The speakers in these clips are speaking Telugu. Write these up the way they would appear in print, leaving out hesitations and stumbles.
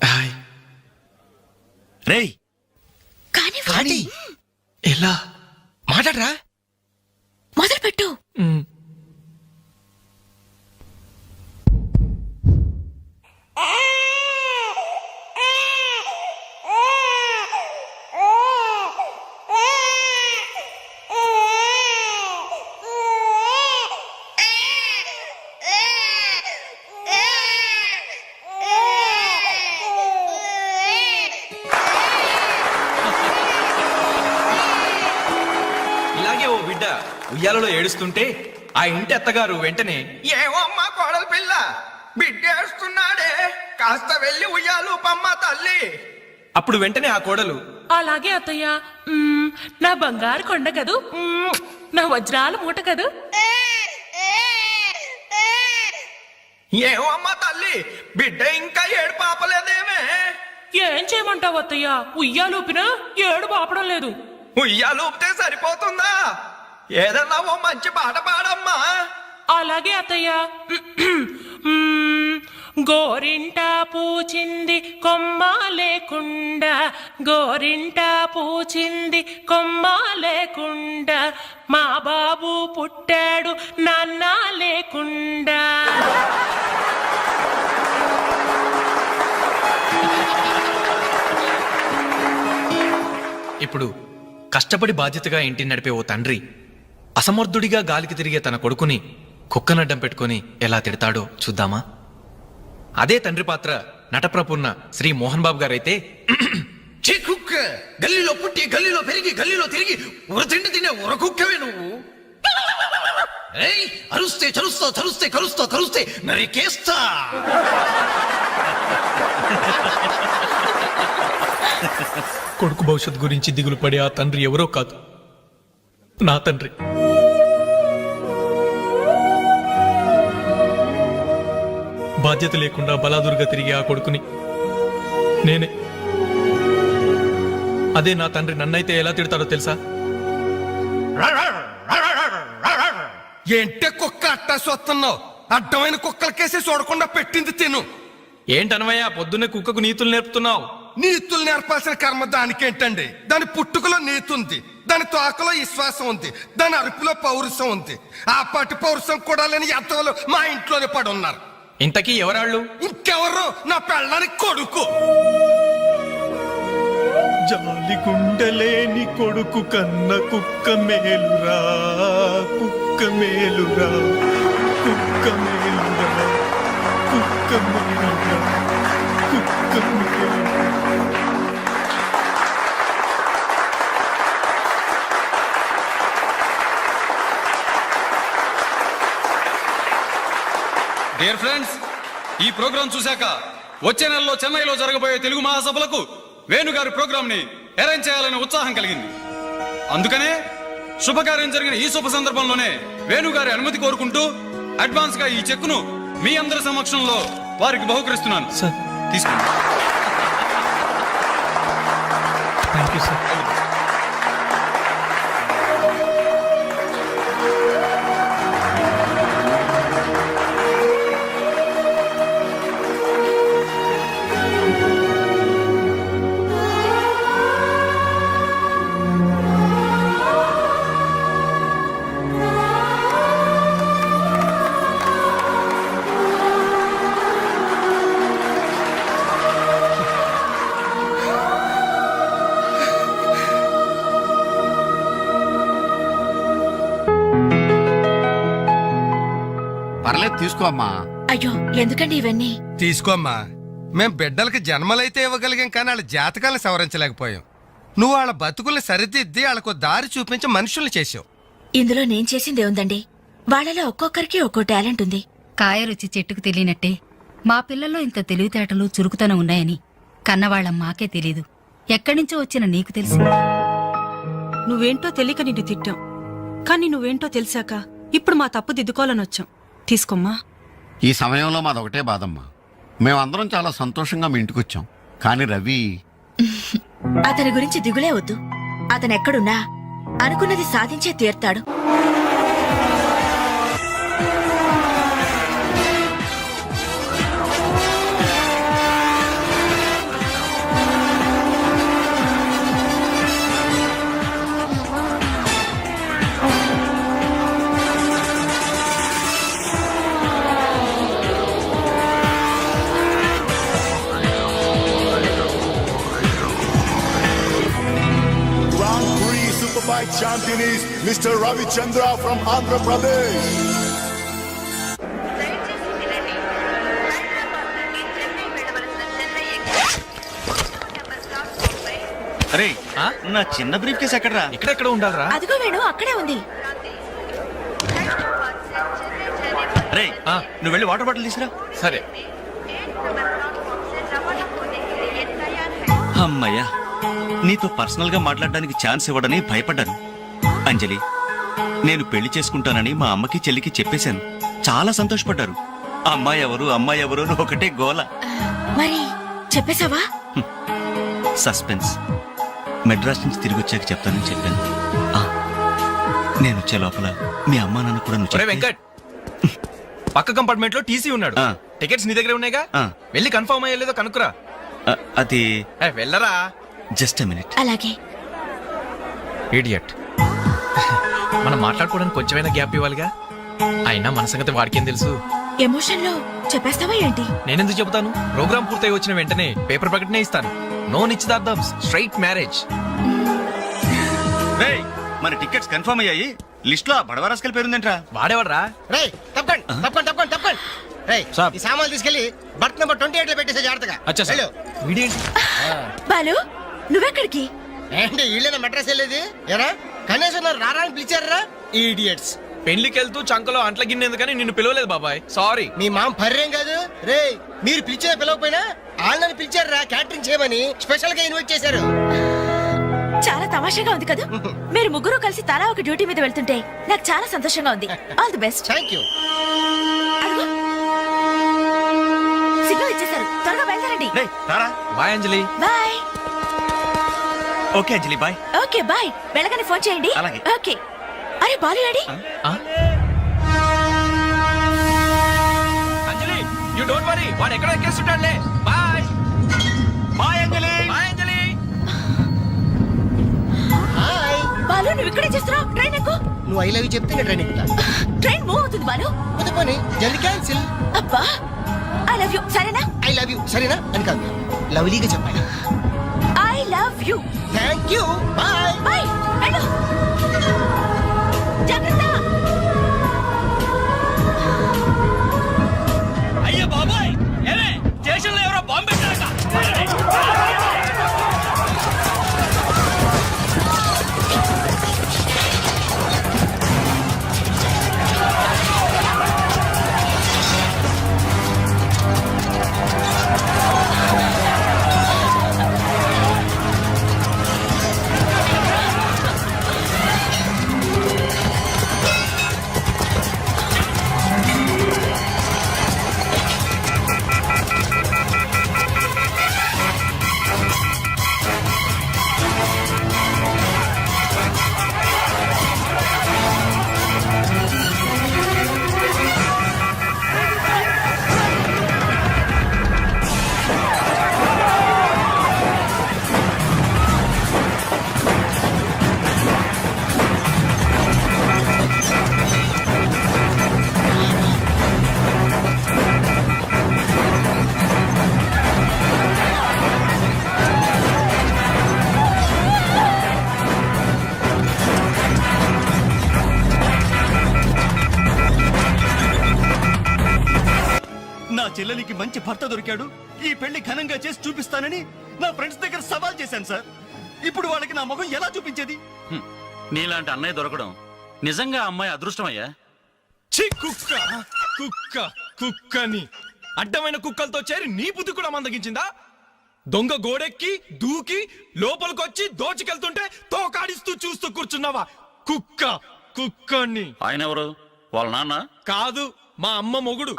హాయ్. రేయ్ కానీ ఎలా మాట్లాడరా. మొదలు పెట్టు. ఇలాగే ఓ బిడ్డ ఉయ్యాలలో ఏడుస్తుంటే ఆ ఇంటి అత్తగారు వెంటనే ఏమో అమ్మా కోడలు పిల్ల బిడ్డేస్తున్నాడే కాస్త వెళ్ళి ఉయ్యాలు పమ్మ తల్లి. అప్పుడు వెంటనే ఆ కోడలు అలాగే అత్తయ్య. నా బంగారు కొండ కదూ, నా వజ్రాల మూట కదూ. ఏమో అమ్మా తల్లి బిడ్డ ఇంకా ఏడు పాపలేదేమే. ఏం చేయమంటావు అత్తయ్య? ఉయ్యాలూపినా ఏడు పాపడం లేదు. ఉయ్యాలు ఊపితే సరిపోతుందా? ఏదన్నా ఓ మంచి పాట పాడమ్మా. అలాగే అత్తయ్య. గోరింట పూచింది కొమ్మ లేకుండా, గోరింట పూచింది కొమ్మ లేకుండా, మా బాబు పుట్టాడు నాన్న లేకుండా. ఇప్పుడు కష్టపడి బాధ్యతగా ఇంటిని నడిపే ఓ తండ్రి అసమర్థుడిగా గాలికి తిరిగే తన కొడుకుని కుక్కనడ్డం పెట్టుకుని ఎలా తిడతాడో చూద్దామా? అదే తండ్రి పాత్ర నటప్రపూర్ణ శ్రీ మోహన్ బాబు గారైతే, ఛీ కుక్క, గల్లీలో పుట్టి గల్లీలో పెరిగి గల్లీలో తిరిగి ఉరతిండి తినే ఉరకుక్కవే నువ్వు. ఏయ్ అరుస్తే చరుస్తా చరుస్తే కరుస్తా కరుస్తే నరికేస్తా. కొడుకు భవిష్యత్ గురించి దిగులు పడే ఆ తండ్రి ఎవరో కాదు, నా తండ్రి. బాధ్యత లేకుండా బలాదురుగా తిరిగే ఆ కొడుకుని నేనే. అదే నా తండ్రి నన్నైతే ఎలా తిడతాడో తెలుసా? ఏంటే కుక్క అట్టా సొస్తున్నావు? అడ్డమైన కుక్కలకేసి చూడకుండా పెట్టింది తిను. ఏంటనవయ్యా పొద్దున్నే కుక్కకు నీతులు నేర్పుతున్నావు? నీతులు నేర్పాల్సిన కర్మ దానికేంటండి? దాని పుట్టుకలో నీతి ఉంది, దాని తోకలో విశ్వాసం ఉంది, దాని అరుపులో పౌరుషం ఉంది. ఆ పాటి పౌరుషం కూడా లేని ఎంతలో మా ఇంట్లోనే పడి ఉన్నారు. ఇంతకీ ఎవరాళ్ళు? ఇంకెవరు? నా పెళ్ళానికి కొడుకు. జాలి గుండెలేని కొడుకు కన్న కుక్క మేలురా, కుక్క మేలురా, కుక్క మేలురా, కుక్క మేలురా, కుక్క మేలురా. డియర్ ఫ్రెండ్స్, ఈ ప్రోగ్రాం చూశాక వచ్చే నెలలో చెన్నైలో జరగబోయే తెలుగు మహాసభలకు వేణుగారి ప్రోగ్రాం ని అరేంజ్ చేయాలనే ఉత్సాహం కలిగింది. అందుకనే శుభకార్యం జరిగిన ఈ శుభ సందర్భంలోనే వేణుగారి అనుమతి కోరుకుంటూ అడ్వాన్స్ గా ఈ చెక్కును మీ అందరి సమక్షంలో వారికి బహుకరిస్తున్నాను. సార్ తీసుకోండి. Thank you sir. పర్లేదు తీసుకో అమ్మా. అయ్యో ఎందుకండి ఇవన్నీ? తీసుకోమ్మా. మేం బిడ్డలకి జన్మలైతే ఇవ్వగలిగాం కానీ వాళ్ళ జాతకాలను సవరించలేకపోయాం. నువ్వు వాళ్ళ బతుకుల్ని సరిదిద్ది వాళ్ళకు దారి చూపించి మనుషుల్ని చేసావు. ఇందులో నేను చేసింది ఏముందండి? వాళ్ళలో ఒక్కొక్కరికి ఒక్కో టాలెంట్ ఉంది. కాయ రుచి చెట్టుకు తెలియనట్టే మా పిల్లల్లో ఇంత తెలివితేటలు చురుకుతనం ఉన్నాయని కన్నవాళ్ళం మాకే తెలీదు. ఎక్కడ్నుంచో వచ్చిన నీకు తెలిసి. నువ్వేంటో తెలియక నిన్ను తిట్టాం, కానీ నువ్వేంటో తెలిసాక ఇప్పుడు మా తప్పు దిద్దుకోవాలని వచ్చాం. తీసుకోమ్మా. ఈ సమయంలో మాదొకటే బాధమ్మా. మేమందరం చాలా సంతోషంగా మీ ఇంటికొచ్చాం, కానీ రవి అతని గురించి దిగులే వద్దు. అతనెక్కడున్నా అనుకున్నది సాధించే తీర్తాడు. champion is Mr. Ravichandra from Andhra Pradesh. అరే ఆ? నా చిన్న బ్రీఫ్ కేసు ఎక్కడరా? ఎక్కడెక్కడ ఉండాలరా? అదిగో వేణు అక్కడే ఉంది. రే ఆ. నువ్వు వెళ్ళి వాటర్ బాటిల్ తీసురా. సరే. అమ్మయ్యా, నీతో పర్సనల్ గా మాట్లాడడానికి ఛాన్స్ ఇవ్వడని భయపడ్డాను. అంజలి, నేను పెళ్లి చేసుకుంటానని మా అమ్మకి చెల్లికి చెప్పేశాను. చాలా సంతోషపడ్డారు. అమ్మాయి ఎవరు అమ్మాయి ఎవరు అని ఒకటే గోల. మరి చెప్పేశావా? సస్పెన్స్. మెడ్రాస్ నుంచి తిరిగి వచ్చాక చెప్తానని చెప్పాను. ఆ, నేను వచ్చే లోపల మీ అమ్మా నాన్న కూడా నువ్వు ఒరే చెప్తే- వెంకట్, పక్క కంపార్ట్మెంట్ లో టీసీ ఉన్నాడు. ఆ. టికెట్స్ నీ దగ్గర ఉన్నాయిగా, ఆ. వెళ్ళి కన్ఫర్మ్ అయ్యలేదో కనుక్కురా. అది వెళ్ళరా. Just a minute. అలాగే. ఇడియట్. మనం మాట్లాడుకోవడానికి కొంచెమైనా గ్యాప్ ఇవ్వాలిగా. అయినా మన సంగతి వాడికేం తెలుసు. ఎమోషన్ లో చెప్పేస్తావా ఏంటి? నేనెందుకు చెబుతాను? ప్రోగ్రామ్ పూర్తయి వచ్చిన వెంటనే పేపర్ ప్రకటనే ఇస్తాను. నో నిశ్చితార్థం, స్ట్రైట్ మ్యారేజ్. రేయ్, మన టికెట్స్ కన్ఫర్మ్ అయ్యాయి. లిస్ట్ లో బడవరాస్కల్ పేరుందేంట్రా? వాడేవాడ్రా? రేయ్ తప్పకండి తప్పకండి తప్పకండి తప్పకండి. రేయ్ సాబ్. ఈ సామాన్లు తీసుకెళ్లి బర్త్ నెంబర్ 28 లో పెట్టేసే జాగ్రత్తగా. అచ్చా సార్. వెళ్ళు. వీడేంటి? బాలు నువ్వెక్కడికి? ఏంటి వీళ్ళైనా మెడ్రాస్ వెళ్ళేది? ఎరా కనీసం నన్ను రారా అని పిలిచారా? ఈడియట్స్. పెళ్లికి వెళ్తూ చంకలో అంట్ల గిన్నె ఎందుకని నిన్ను పిలవలేదు బాబాయ్. సారీ. మీ మామ పర్రేం కాదు. రేయ్ మీరు పిలిచినా పిలవకపోయినా వాళ్ళని పిలిచారా క్యాటరింగ్ చేయమని స్పెషల్ గా ఇన్వైట్ చేశారు. చాలా తమాషాగా ఉంది కదా. మీరు ముగ్గురు కలిసి తలా ఒక డ్యూటీ మీద వెళ్తుంటే నాకు చాలా సంతోషంగా ఉంది. All the best. Thank you. Signal ఇచ్చేశారు, త్వరగా బయలుదేరండి. రేయ్ రారా. Bye Anjali. Bye. Okay Anjali, bye. Okay bye. వెళ్ళగానే ఫోన్ చేయండి. అలాగే. ఓకే. అరే బాలు ఏడి? ఆ? అంజలి, యు డోంట్ వరీ, వాడు ఎక్కడ ఎక్కేస్తుంటాడులే. బాయ్. బాయ్ అంజలి. బాయ్ అంజలి. హాయ్. బాలు నువ్వు ఇక్కడే చేస్తున్నావు? ట్రైన్ ఎక్కు. నువ్వు ఐ లవ్ యూ చెప్తే నేను ట్రైన్ ఎక్కుతా. ట్రైన్ మూవ్ అవుతుంది బాలు. పోనీ జల్ది క్యాన్సిల్. అబ్బా ఐ లవ్ యూ. సరేనా? ఐ లవ్ యూ సరేనా అని కాదు, లవ్లీగా చెప్పాలి. I love you. Thank you. Bye. Bye. వెళ్ళు. జాగ్రత్త. అయ్యో బాబాయ్, ఏమే స్టేషన్ లో ఎవరో బాంబు పెట్టారట. నా చెల్లెలికి మంచి భర్త దొరికాడు, ఈ పెళ్లి ఘనంగా చేసి చూపిస్తానని నా ఫ్రెండ్స్ దగ్గర సవాల్ చేశాను సార్. ఇప్పుడు వాళ్ళకి నా ముఖం ఎలా చూపించేది? నీలాంటి అన్నయ్య దొరకడం నిజంగా అమ్మాయి అదృష్టమయ్యా. ఛీ, కుక్క కుక్క కుక్కని అడ్డమైన కుక్కలతో చేరి నీ బుద్ధి కూడా మందగించిందా? దొంగ గోడెక్కి దూకి లోపలికొచ్చి దోచుకెళ్తుంటే తోకాడిస్తూ చూస్తూ కూర్చున్నావా? కుక్క కుక్కని. ఆయన ఎవరు? వాళ్ళ నాన్న? కాదు, మా అమ్మ మొగుడు.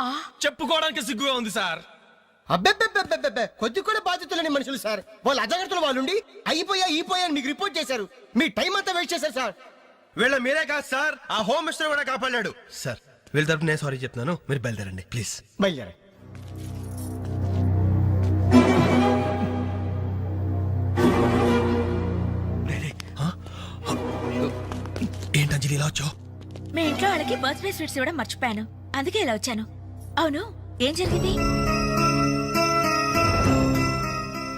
చెప్పుకోవడానికి సిగ్గుగా ఉంది సార్. అబ్బెబ్బెబ్బెబ్బెబ్బె కొద్ది కూడా బాధ్యతలేని మనుషులు సార్. వాళ్ళు అజాగ్రత్తలు వాళ్ళుండి అయిపోయా అని మీకు రిపోర్ట్ చేశారు. మీ టైం అంతా వేస్ట్ చేశారు సార్. వీళ్ళ మీరే కాదు సార్, ఆ హోమ్ మినిస్టర్ కూడా కాపాడాడు సార్. వీళ్ళ తరపు నేను సారీ చెప్తున్నాను, మీరు బయలుదేరండి ప్లీజ్. బయలుదేరా. ఏంటి అంజలి ఇలా వచ్చావు? మీ ఇంట్లో వాళ్ళకి బర్త్డే స్వీట్స్ ఇవ్వడం మర్చిపోయాను, అందుకే ఇలా వచ్చాను. అవును, ఏం జరిగింది?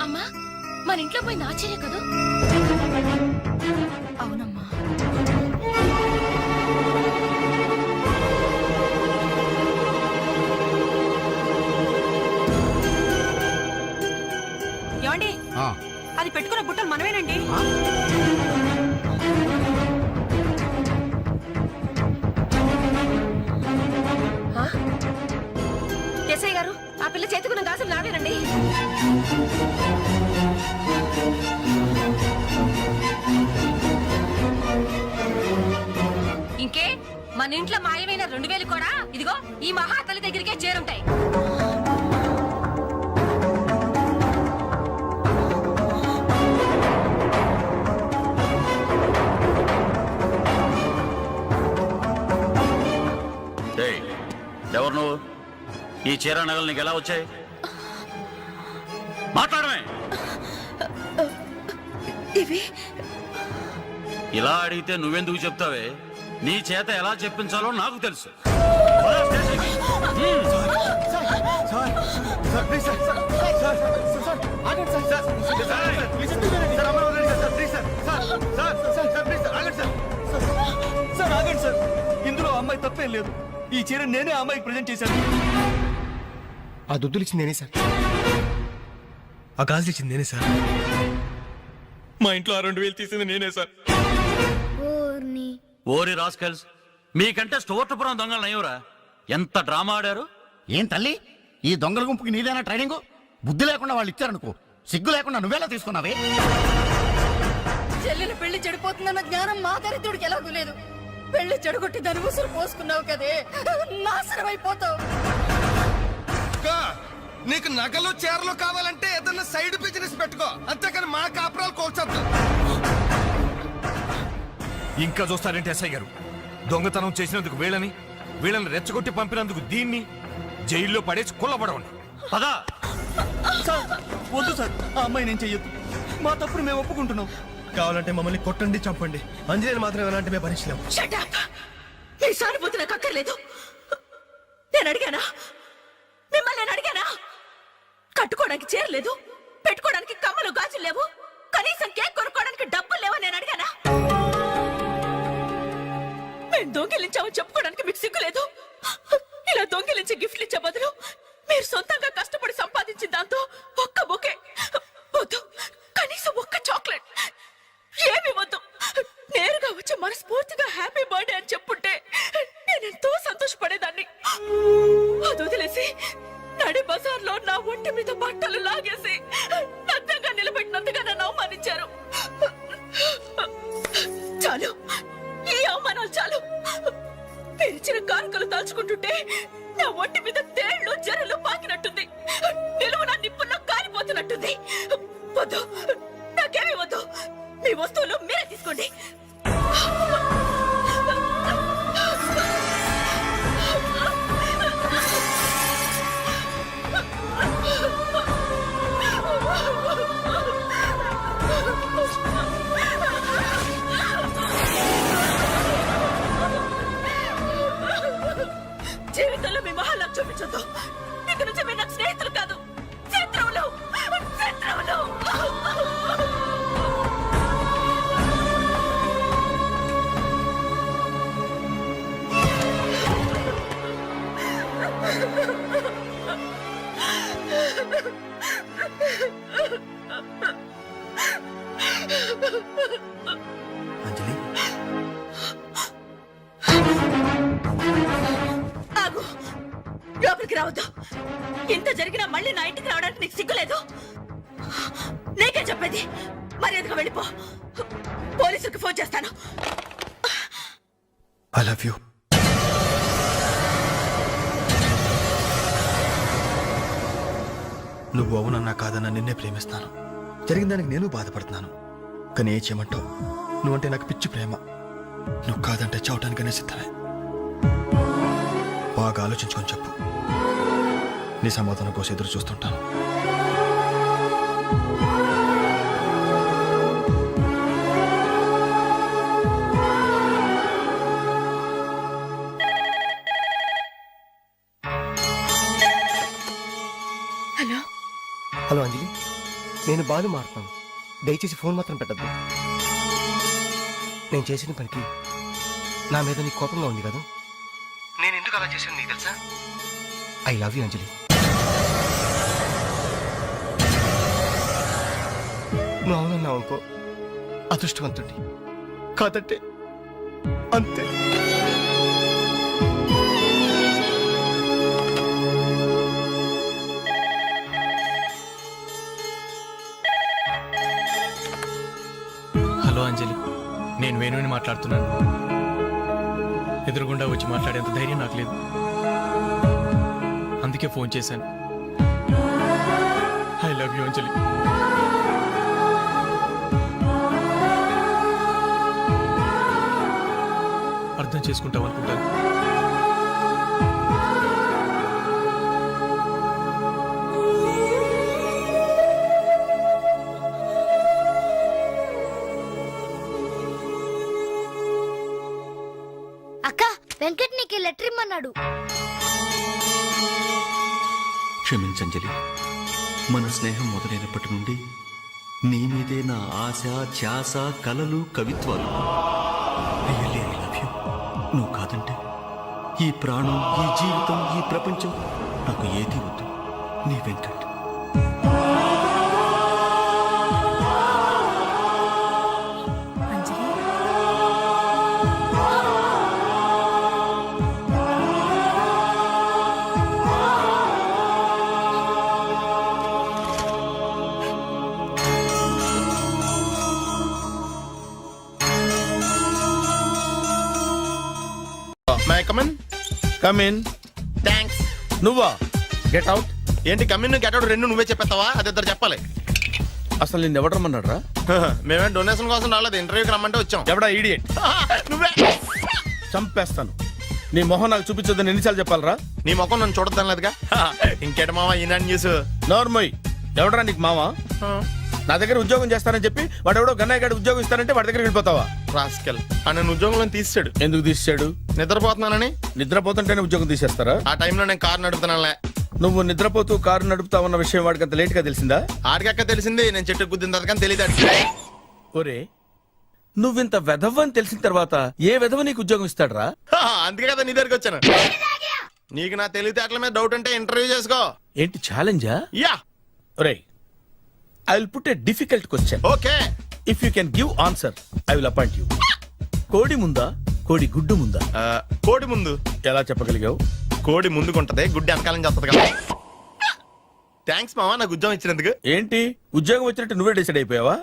అమ్మా, మన ఇంట్లో పోయి నాచేలే కదా. అవునమ్మా. ఆ, అది పెట్టుకున్న బుట్టలు మనమేనండి. ఎస్ఐ గారు, ఆ పిల్ల చేతుకున్న గాజులు నావేనండి. ఇంకే మన ఇంట్లో మాయమైన 2000 కూడా ఇదిగో ఈ మహాతల్లి దగ్గరికే చేరుంటాయి. ఏయ్, ఎవరు నువ్వు? ఈ చీర నగలు నీకు ఎలా వచ్చాయి? మాట్లాడమే. ఇవి ఇలా అడిగితే నువ్వెందుకు చెప్తావే? నీ చేత ఎలా చెప్పించాలో నాకు తెలుసు. ఇందులో అమ్మాయి తప్పేం లేదు. ఈ చీర నేనే అమ్మాయికి ప్రజెంట్ చేశాను. ఆ దుద్దులు ఇచ్చింది నేనే సార్. ఆ గాజులు ఇచ్చింది నేనే సార్. మా ఇంట్లో ఆ 2000 తీసింది నేనే సార్. ఓరి రాస్కల్స్, మీకంటే స్టోర్టపురం దొంగలు నయ్యూరా. ఎంత డ్రామా ఆడారు. ఏం తల్లి, ఈ దొంగల గుంపుకి నీదేనా ట్రైనింగ్? బుద్ధి లేకుండా వాళ్ళు ఇచ్చారనుకో, సిగ్గు లేకుండా నువ్వెలా తీసుకున్నావే? చెల్లెలు పెళ్లి చెడిపోతుందన్న జ్ఞానం మా దరిద్రుడికి ఎలాగూ లేదు. పెళ్లి చెడగొట్టి దాని ఉసురు పోసుకున్నావు కదే, నాశనం అయిపోతావు. నీకు నగలు చీరలు కావాలంటే ఏదన్నా సైడ్ బిజినెస్ పెట్టుకో, అంతేకాని మా కాపురాలు కోల్చొద్దు. ఇంకా చూస్తారంటే ఎస్ఐ గారు, దొంగతనం చేసినందుకు వీళ్ళని రెచ్చగొట్టి పంపినందుకు దీన్ని జైల్లో పడేసి కుల్లబడవండి. పదా. వద్దు సార్, ఆ అమ్మాయి నేను చెయ్యొద్దు. మా తప్పును మేము ఒప్పుకుంటున్నాం. కావాలంటే మమ్మల్ని కొట్టండి, చంపండి. అంజనేయులు మాత్రం ఎలాంటి మేము భరించలేము. Shut up! మీ సానుభూతి నాకు అక్కర్లేదు. నేను అడిగానా? మిమ్మల్ని నేను అడిగానా? కట్టుకోవడానికి చీర లేదు, పెట్టుకోవడానికి కమ్మలు గాజులు లేవు, కనీసం కేక్ కొనుక్కోవడానికి డబ్బులు లేవని నేను అడిగానా? మేము దొంగిలించామని చెప్పుకోవడానికి మీకు సిగ్గు లేదు. ఇలా దొంగిలించి గిఫ్ట్లు ఇచ్చే బదులు మీరు సొంతంగా కష్టపడి సంపాదించిన దాంతో ఒక్క బొకే వద్దు, కనీసం ఒక్క చాక్లెట్ ఏమి వద్దు. నేరుగా వచ్చి మనస్ఫూర్తిగా హ్యాపీ బర్త్డే అని చెప్పుంటే నేనెంతో సంతోషపడేదాన్ని. అది వదిలేసి నడి బజార్లో నా ఒంటి మీద బట్టలు లాగేసి నగ్నంగా నిలబెట్టినందుగా నన్ను అవమానించారు. చాలు, ఈ అవమానాలు చాలు. తెరిచిన కానుకలు దాచుకుంటుంటే నా ఒంటి మీద తేళ్లు జరలు పాకినట్టుంది, నిలువున నిప్పుల్లో కాలిపోతున్నట్టుంది. వద్దు, నాకేమీ వద్దు. మీ వస్తువులు మీరే తీసుకోండి. జీవితంలో మీ మహాలకు చూపించొద్దు. ఇక నుంచి మీరు నాకు స్నేహితులు కాదు, శత్రువులు. శత్రువులు. అంజలి, ఆగు, లోపలికి రావద్దు. ఇంత జరిగినా మళ్ళీ నా ఇంటికి రావడానికి నీకు సిగ్గులేదు? నీకే చెప్పేది, మర్యాదగా వెళ్ళిపో. పోలీసులకు ఫోన్ చేస్తాను. I love you. నువ్వు అవునన్నా కాదన్నా నిన్నే ప్రేమిస్తాను. జరిగిన దానికి నేను బాధపడుతున్నాను, కానీ ఏం చేయమంటావు? నువ్వంటే నాకు పిచ్చి ప్రేమ. నువ్వు కాదంటే చావటానికనే సిద్ధమే. బాగా ఆలోచించుకొని చెప్పు. నీ సమాధానం కోసం ఎదురు చూస్తుంటాను. హలో హలో అంజలి, నేను బాలు మారుతాను. దయచేసి ఫోన్ మాత్రం పెట్టద్దు. నేను చేసిన పనికి నా మీద నీకు కోపంగా ఉంది కదా? నేను ఎందుకు అలా చేశాను నీకు తెలుసా? ఐ లవ్ యూ అంజలి. నువ్వు అవునన్నావు అనుకో అదృష్టవంతుడి, కాదంటే అంతే. హలో అంజలి, నేను వేణుని మాట్లాడుతున్నాను. ఎదురుగుండా వచ్చి మాట్లాడేంత ధైర్యం నాకు లేదు, అందుకే ఫోన్ చేశాను. ఐ లవ్ యూ అంజలి. అర్థం చేసుకుంటాం అనుకుంటాను. అక్క, వెంకట్ నీకు లెటర్ ఇమ్మన్నాడు. క్షమించంజలి, మన స్నేహం మొదలైనప్పటి నుండి నీ మీదే నా ఆశ, ధ్యాస, కలలు, కవిత్వాలు. Really I love you. నువ్వు కాదంటే ఈ ప్రాణం, ఈ జీవితం, ఈ ప్రపంచం నాకు ఏది వద్దు. నీ వెంకట్. అంజలి, మై కమన్. కమిన్. థ్యాంక్స్. నువ్వా? Get out. ఏంటి కమిన్ గెట్ అవుట్ రెండు నువ్వే చెప్పేస్తావా? అది ఇద్దరు చెప్పాలి. అసలు నేను ఎవరు రమ్మన్నాడు రా? మేమే డొనేషన్ కోసం రాలేదు, ఇంటర్వ్యూకి రమ్మంటే వచ్చాం. ఎవడా ఈడియట్? నువ్వే. చంపేస్తాను. నీ మొహం నాకు చూపించొద్దని ఎన్నిసార్లు చెప్పాలరా? నీ ముఖం నన్ను చూడద్దాం లేదుగా. ఇంకేట మామ ఈనాడు న్యూస్. నోర్మోయ్, ఎవడరా నీకు మామ? నా దగ్గర ఉద్యోగం చేస్తానని చెప్పి వాడు ఎవడో గన్నయ్య గారి ఉద్యోగం ఇస్తానంటే వాడి దగ్గర వెళ్ళిపోతావా? రాస్కెల్. నన్ను ఉద్యోగంలో తీసాడు. ఎందుకు తీసాడు? నిద్రపోతున్నానని. నిద్రపోతుంటేనే ఉద్యోగం తీసేస్తారా? ఆ టైంలో నేను కారు నడుపుతున్నానులే. నువ్వు నిద్రపోతూ కారు నడుపుతావన్న విషయం వాడికి అంత లేట్ గా తెలిసిందా? ఆడికక్క తెలిసింది, నేను చెట్టు గుద్దిన తర్వాత కానీ తెలియదు. ఒరే, నువ్వింత వెధవని తెలిసిన తర్వాత ఏ వెధవ నీకు ఉద్యోగం ఇస్తాడరా? అందుకే కదా నీ దగ్గరికి వచ్చాను. నీకు నా తెలివితేటల మీద డౌట్ అంటే ఇంటర్వ్యూ చేసుకో. ఏంటి ఛాలెంజా? యా. ఒరే, I will put a difficult question. Okay. If you can give answer I will appoint you. కోడి ముందా, కోడి గుడ్డు ముందా? కోడి ముందు. ఎలా చెప్పగలిగావు? కోడి ముందుకుంటది, గుడ్డి వెనకాలం చేస్తుంది కదా. థ్యాంక్స్ మామ నాకు ఉద్యోగం ఇచ్చినందుకు. ఏంటి ఉద్యోగం వచ్చినట్టు నువ్వే డిసైడ్ అయిపోయావా?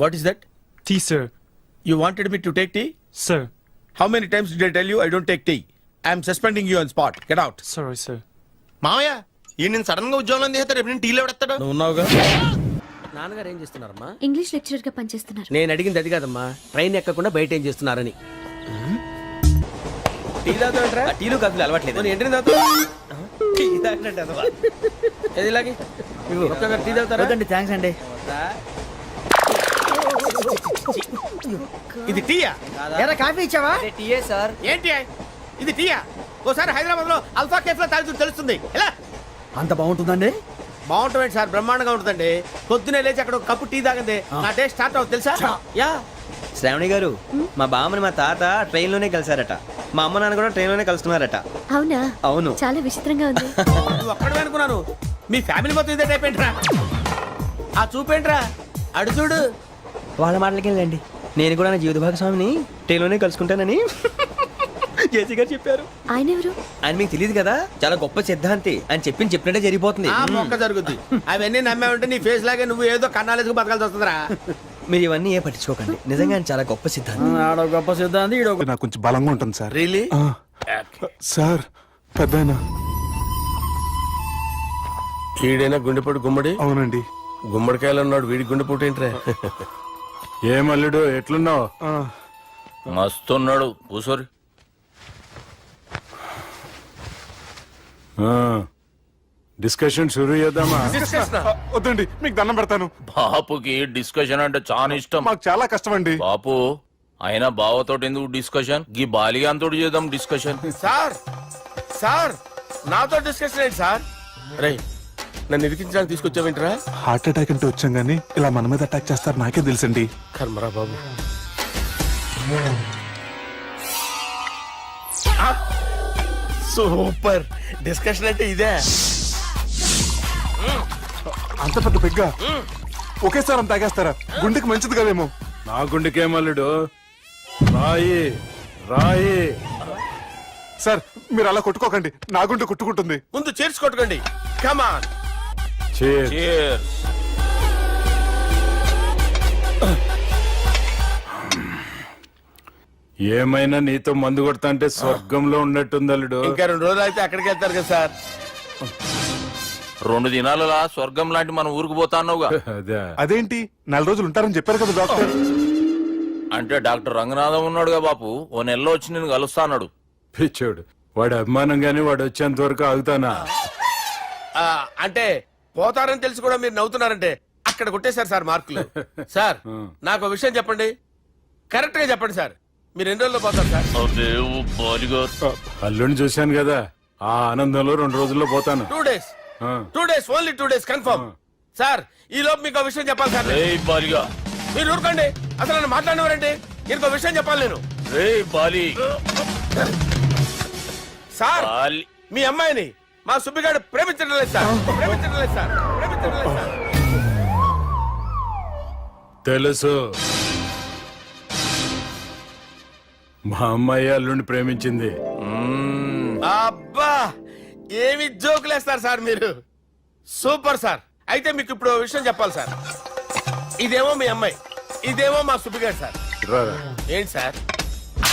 What is that? Tea sir. You wanted me to take tea? Sir. How many times did I tell you I don't take tea? I'm suspending you on spot. Get out. Sorry sir. మామయ్య ఈ నేను సడన్ గా ఉద్యోగంలో తీస్తాడు, రేపు నేను టీలో పెడతాడు. నువ్వు ఉన్నావుగా. నాన్నగారు ఏం చేస్తున్నారమ్మా? ఇంగ్లీష్ లెక్చరర్ గా పనిచేస్తున్నారు. నేను అడిగింది అది కాదమ్మా, ట్రైన్ ఎక్కకుండా బయట ఏం చేస్తున్నారని. టీ తాగుతావంటరా? టీలు కాఫీలు అలవాట్లేదు. నేను ఎంట్రీ తాగుతావు? టీ తాగినట్టు అదవా. ఏది ఇలాగే ఒక్కగారు టీ తాగుతారా? థ్యాంక్స్ అండి. ఇది టీయా? ఎరా కాఫీ ఇచ్చావా? టీయే సార్. ఏంటి ఇది టీయా? ఓసారి హైదరాబాద్ లో అల్ఫా కేఫ్ లో తాగుతూ తెలుస్తుంది. ఎలా అంత బాగుంటుందండి? బాగుంటుంది సార్, బ్రహ్మాండంగా ఉంటుందండి. పొద్దునే లేచి అక్కడ ఒక కప్పు టీ తాగండి నా డే స్టార్ట్ అవుతుంది తెలుసా? యా. శ్రావణి గారు, మా బామ్మని మా తాత ట్రైన్ లోనే కలిసారట. మా అమ్మ నాన్న కూడా ట్రైన్ లోనే కలుస్తున్నారట. అవునా? అవును. చాలా విచిత్రంగా ఉంది. నువ్వు ఒక్కడే అనుకున్నాను, మీ ఫ్యామిలీ మొత్తం ఇదే టైప్ ఏంట్రా? ఆ చూపేంట్రా, అడు చూడు. వాళ్ళ మాటలకి వెళ్ళండి. నేను కూడా నా జీవిత భాగస్వామిని ట్రైన్ లోనే కలుసుకుంటానని జేసీ గారు చెప్పారు. ఆయన ఎవరు? ఆయన మీకు తెలియదు కదా, చాలా గొప్ప సిద్ధాంతి అని చెప్పినట్టే జరిగిపోతుంది. ఆ మొక్క జరుగుద్ది. అవన్నీ నమ్మే ఉంటే నీ ఫేస్ లాగే నువ్వు ఏదో కన్నాలేసుకు బతకాల్సి వస్తుందిరా. మీరు ఇవన్నీ ఏ పట్టించుకోకండి, నిజంగా ఆయన చాలా గొప్ప సిద్ధాంతి. గొప్ప సిద్ధాంతి. నాకు కొంచెం బలంగా ఉంటుంది సార్. రియలీ? సార్ పెద్దయినా. ఈడైనా గుండెపోటు గుమ్మడి? అవునండి. గుమ్మడికాయలు ఉన్నాడు, వీడి గుండెపోటు ఏంట్రా? ఏమల్లుడు ఎట్లున్నావు? మస్తున్నాడు కూసోరి. డిస్కషన్ షురూ చేద్దామా? వద్దండి, మీకు దండం పెడతాను. బాపుకి డిస్కషన్ అంటే చాలా ఇష్టం. మాకు చాలా కష్టం అండి. బాపు అయినా బావతోటి ఎందుకు డిస్కషన్? గీ బాలిగాంతోటి చేద్దాం డిస్కషన్. సార్ సార్ నాతో డిస్కషన్ ఏంటి సార్? రే, నన్ను ఇరికించడానికి తీసుకొచ్చావేంట్రా? హార్ట్ అటాక్ అంటే వచ్చాం గానీ ఇలా మన మీద అటాక్ చేస్తారు నాకే తెలుసండి. కర్మరా బాబు. సూపర్ డిస్కషన్ అంటే ఇదే. అంత పెద్ద పెగ్గా ఒకేసారి అంత తాగేస్తారా? గుండెకి మంచిది కదేమో. నా గుండెకేమల్లుడు రాయి రాయి. సార్ మీరు అలా కొట్టుకోకండి, నా గుండె కొట్టుకుంటుంది. ముందు చేర్చి కొట్టుకోండి. కమాన్. ఏమైనా నీతో మందు కొడతా అంటే స్వర్గంలో ఉన్నట్టుంది అల్లుడు. ఇంకా 2 రోజులు అయితే అక్కడికి వెళ్తారు కదా సార్. 2 దినాలలా స్వర్గం లాంటి మన ఊరికి పోతాన్నావుగా. అదే అదేంటి 4 రోజులు ఉంటారని చెప్పారు కదా డాక్టర్. అంటే డాక్టర్ రంగనాథం ఉన్నాడుగా బాపు, ఓ నెలలో వచ్చి నేను కలుస్తాన్నాడు. పిచ్చోడు, వాడు అభిమానంగానే వాడు వచ్చేంత వరకు ఆగుతానా? అంటే పోతారని తెలిసి కూడా మీరు నవ్వుతున్నారంటే అక్కడ కొట్టేశారు సార్ మార్కులు. సార్ నాకు ఒక విషయం చెప్పండి, కరెక్ట్ గా చెప్పండి సార్. మీరు ఎన్ని రోజుల్లో పోతారు సార్? అల్లుడిని చూశాను కదా, ఆ ఆనందంలో 2 రోజుల్లో పోతాను. 2 days. 2 days, only 2 days confirm. Sir ఈ లోపు మీకు ఒక విషయం చెప్పాలి సార్. మీరు ఊరుకోండి, అసలు నన్ను మాట్లాడినవారండి. ఇంకో విషయం చెప్పాలి నేను. సార్ మీ అమ్మాయిని మా సుబ్బిగాడు ప్రేమించడం లేదు సార్. ప్రేమించడం లేదు సార్. ప్రేమించడం లేదు సార్. తెలుసు, మా అమ్మాయి అల్లుడిని ప్రేమించింది. అబ్బా ఏమి జోకులేస్తారు సార్ మీరు. Super sir. అయితే మీకు ఇప్పుడు ఓ విషయం చెప్పాలి సార్. ఇదేమో మీ అమ్మాయి, ఇదేమో మా సుబ్బిగాడు సార్. రారా. ఏంటి సార్?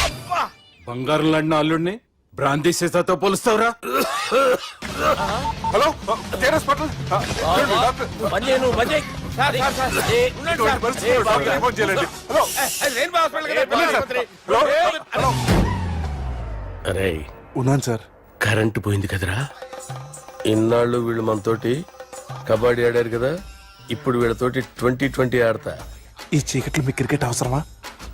అబ్బా బంగారం లాంటి అల్లుడిని భ్రాంతి సీతతో పోలుస్తావురా? Hello hospital. Sir sir sir ఉండండి సార్. రెయిన్బో హాస్పిటల్ కదా. అరే ఉన్నాను సార్. కరెంటు పోయింది కదరా. ఇన్నాళ్ళు వీళ్ళు మనతోటి కబడ్డీ ఆడారు కదా, ఇప్పుడు వీళ్ళతోటి 2020 ఆడతా. ఈ చీకట్లో మీకు క్రికెట్ అవసరమా?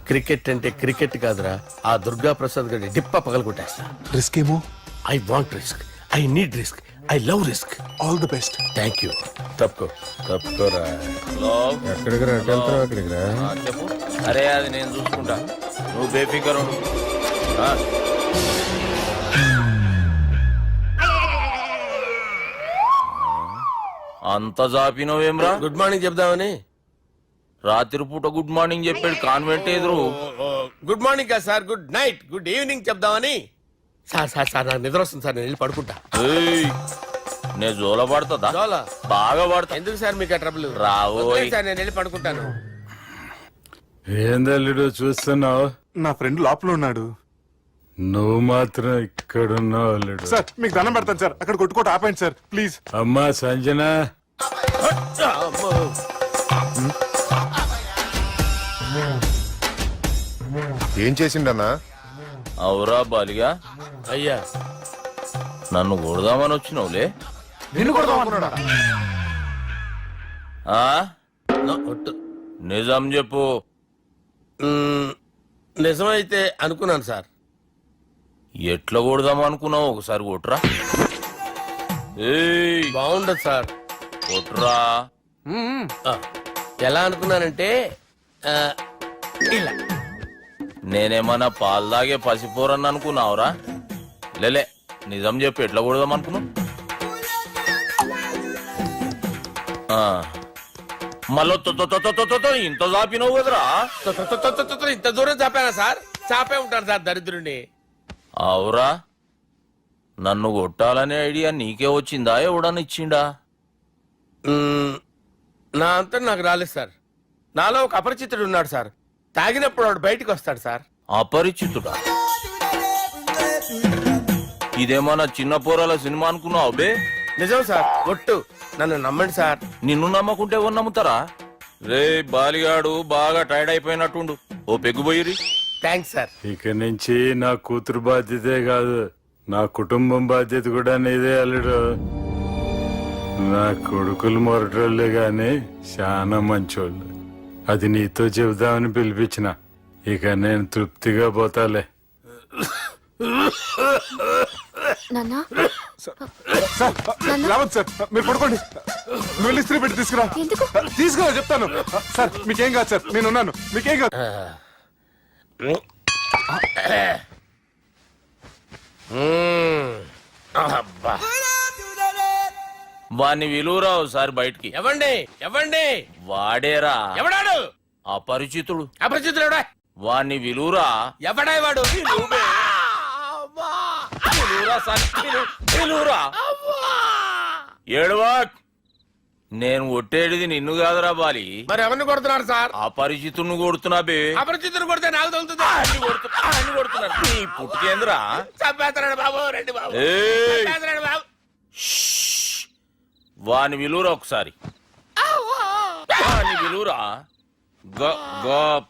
క్రికెట్ అంటే క్రికెట్ కాదురా, ఆ దుర్గా ప్రసాద్ గారి డిప్ప పగల కొట్టేస్తా. రిస్క్ ఏమో. I want risk, I need risk, I love risk. All the best. Thank you. తప్పుకోరా. ఎక్కడికి రా? అక్కడికి రా. చెప్పు. అరే అది నేను చూసుకుంటా, నువ్వు బేఫికర్ ఉండు. అంత జాపినవేమ్రా? గుడ్ మార్నింగ్ చెప్దామని. రాత్రి పూట గుడ్ మార్నింగ్ చెప్పాడు కాన్వెంట్ ఎదురు. గుడ్ మార్నింగ్ కదా sir, good night, good evening చెప్దామని. సార్ సార్ సార్ నాకు నిద్ర వస్తుంది సార్, నేను వెళ్ళి పడుకుంటా. నేను జోల పడుతుందా? జోలా బాగా పడతా. ఎందుకు సార్ మీకు ఆ ట్రబుల్? రావోయ్ సార్ నేను వెళ్ళి పడుకుంటాను. ఏందల్లుడు చూస్తున్నావు? నా ఫ్రెండ్ లోపల ఉన్నాడు. నువ్వు మాత్రం ఇక్కడున్నావు అల్లుడు. సార్ మీకు దండం పెడతాను సార్, అక్కడ కొట్టుకోట ఆపండి సార్ ప్లీజ్. అమ్మా సంజన, ఏం చేసిండన్నా? అవురా బాలిగా, అయ్యా నన్ను కొడదామని వచ్చినావులే. నిన్ను కొడదామన్నాడా? ఆ? నిజం చెప్పు. నిజమైతే అనుకున్నాను సార్. ఎట్లా కొడదాం అనుకున్నావు? ఒకసారి కొట్రా. బాగుండదు సార్. కొట్రా. ఎలా అనుకున్నానంటే ఇలా. నేనేమన్నా పాలు తాగే పసిపోరని అనుకున్నావురా? లేలే, నిజం చెప్పు, ఎట్లా కొడదాం అనుకున్నావు? మళ్ళీ ఇంత చాపినావు కదరా. ఇంత దూరం చాపానా సార్? చాపే ఉంటాను సార్ దరిద్రుడిని. అవురా, నన్ను కొట్టాలనే ఐడియా నీకే వచ్చిందా? ఎవడని ఇచ్చిండా? నా అంతా నాకు రాలేదు సార్. నాలో ఒక అపరిచితుడు ఉన్నాడు సార్. తాగినప్పుడు వాడు బయటికి వస్తాడు సార్. అపరిచితుడా? ఇదేమన్నా చిన్న పోరాల సినిమా అనుకున్నావు బే? నిజం సార్, ఒట్టు, నన్ను నమ్మండి సార్. నిన్ను నమ్మకుంటే ఎవరు నమ్ముతారా? రే బాలిగాడు బాగా టైర్డ్ అయిపోయినట్టుండు, ఓ పెగ్గుబోయిరి. Thanks sir. ఇక నుంచి నా కూతురు బాధ్యతే కాదు, నా కుటుంబం బాధ్యత కూడా నీదే అల్లుడు. నా కొడుకులు మొరటోళ్ళే గాని చాలా మంచోళ్ళు. అది నీతో చెబుదామని పిలిపించిన. ఇక నేను తృప్తిగా పోతాలే. రావద్దు సార్, మీరు పడుకోండి. నువ్వు ఇస్త్రీ పెట్టి తీసుకురా. తీసుకురా చెప్తాను. సార్ మీకేం కాదు సార్, నేను ఉన్నాను, మీకేం కాదు. అబ్బా వాణ్ణి విలువరా ఒకసారి బయటికి. ఎవండి ఎవండి వాడేరా ఎవడాడు? అపరిచితుడు. అపరిచితుడు ఎవడా? వాణ్ణి విలువరా. ఎవడాయి వాడు? విలువరా సార్, విలువరా. ఏడవా. నేను కొట్టేది నిన్ను కాదురా బాలి. మరి ఎవరిని కొడుతున్నారు సార్? అపరిచితుడిని కొడుతున్నా బే. అపరిచితుడు కొడితే నాకు తగులుతుంది. అన్ని కొడుతున్నారు. నీ పుట్టుకేంద్రా. చంపేస్తున్నాడు బాబు, రండి బాబు. ఏయ్. చంపేస్తున్నాడు బాబు. వాని విలువరా ఒకసారి. వాని విలువరా.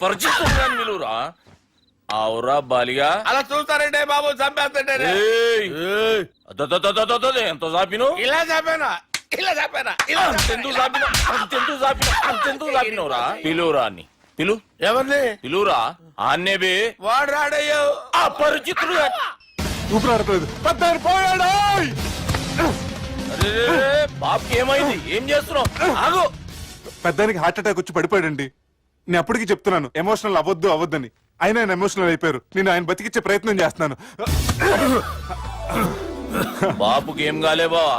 పరిచితుడు విలువరా. అవురా బాలిగా. అలా చూస్తారంటే బాబు, చంపేస్తాడే. ఏయ్. ఎంత చాపిను. ఇలా చంపానా? ఇలా చంపానా? ఇలా అంతెందుకు చాపిన, అంతెందుకు చాపిన, అంతెందుకు చాపినవురా. పిలువురా అని పిలు. ఎవరిని? పిలువురా. ఆన్నే బే. వాడు రాడయ్యో. అపరిచితుడు. ఊపిరాడట్లేదు. పెద్దాయన పోయాడు. అరే బాబుకి ఏమైంది? ఏం చేస్తున్నావు? ఆగు. పెద్దానికి హార్ట్ అటాక్ వచ్చి పడిపోయాడండి. నేను అప్పటికి చెప్తున్నాను ఎమోషనల్ అవ్వద్దని. ఆయన ఎమోషనల్ అయిపోయారు. నేను ఆయన బతికిచ్చే ప్రయత్నం చేస్తున్నాను. బాబుకి ఏం కాలే బావా.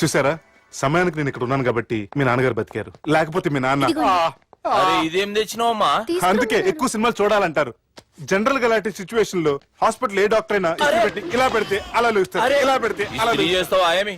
చూసారా, సమయానికి నేను ఇక్కడ ఉన్నాను కాబట్టి మీ నాన్నగారు బతికారు. లేకపోతే మీ నాన్న అరే ఇదేం తెచ్చినావమ్మా? అందుకే ఎక్కువ సినిమాలు చూడాలంటారు. జనరల్ గా అలాంటి సిచ్యువేషన్ లో హాస్పిటల్ ఏ డాక్టర్ అయినా ఇస్త్రీ పెట్టి ఇలా పెడితే అలా లూస్తారు, ఇలా పెడితే అలా ఇస్త్రీ చేస్తావా ఏమి?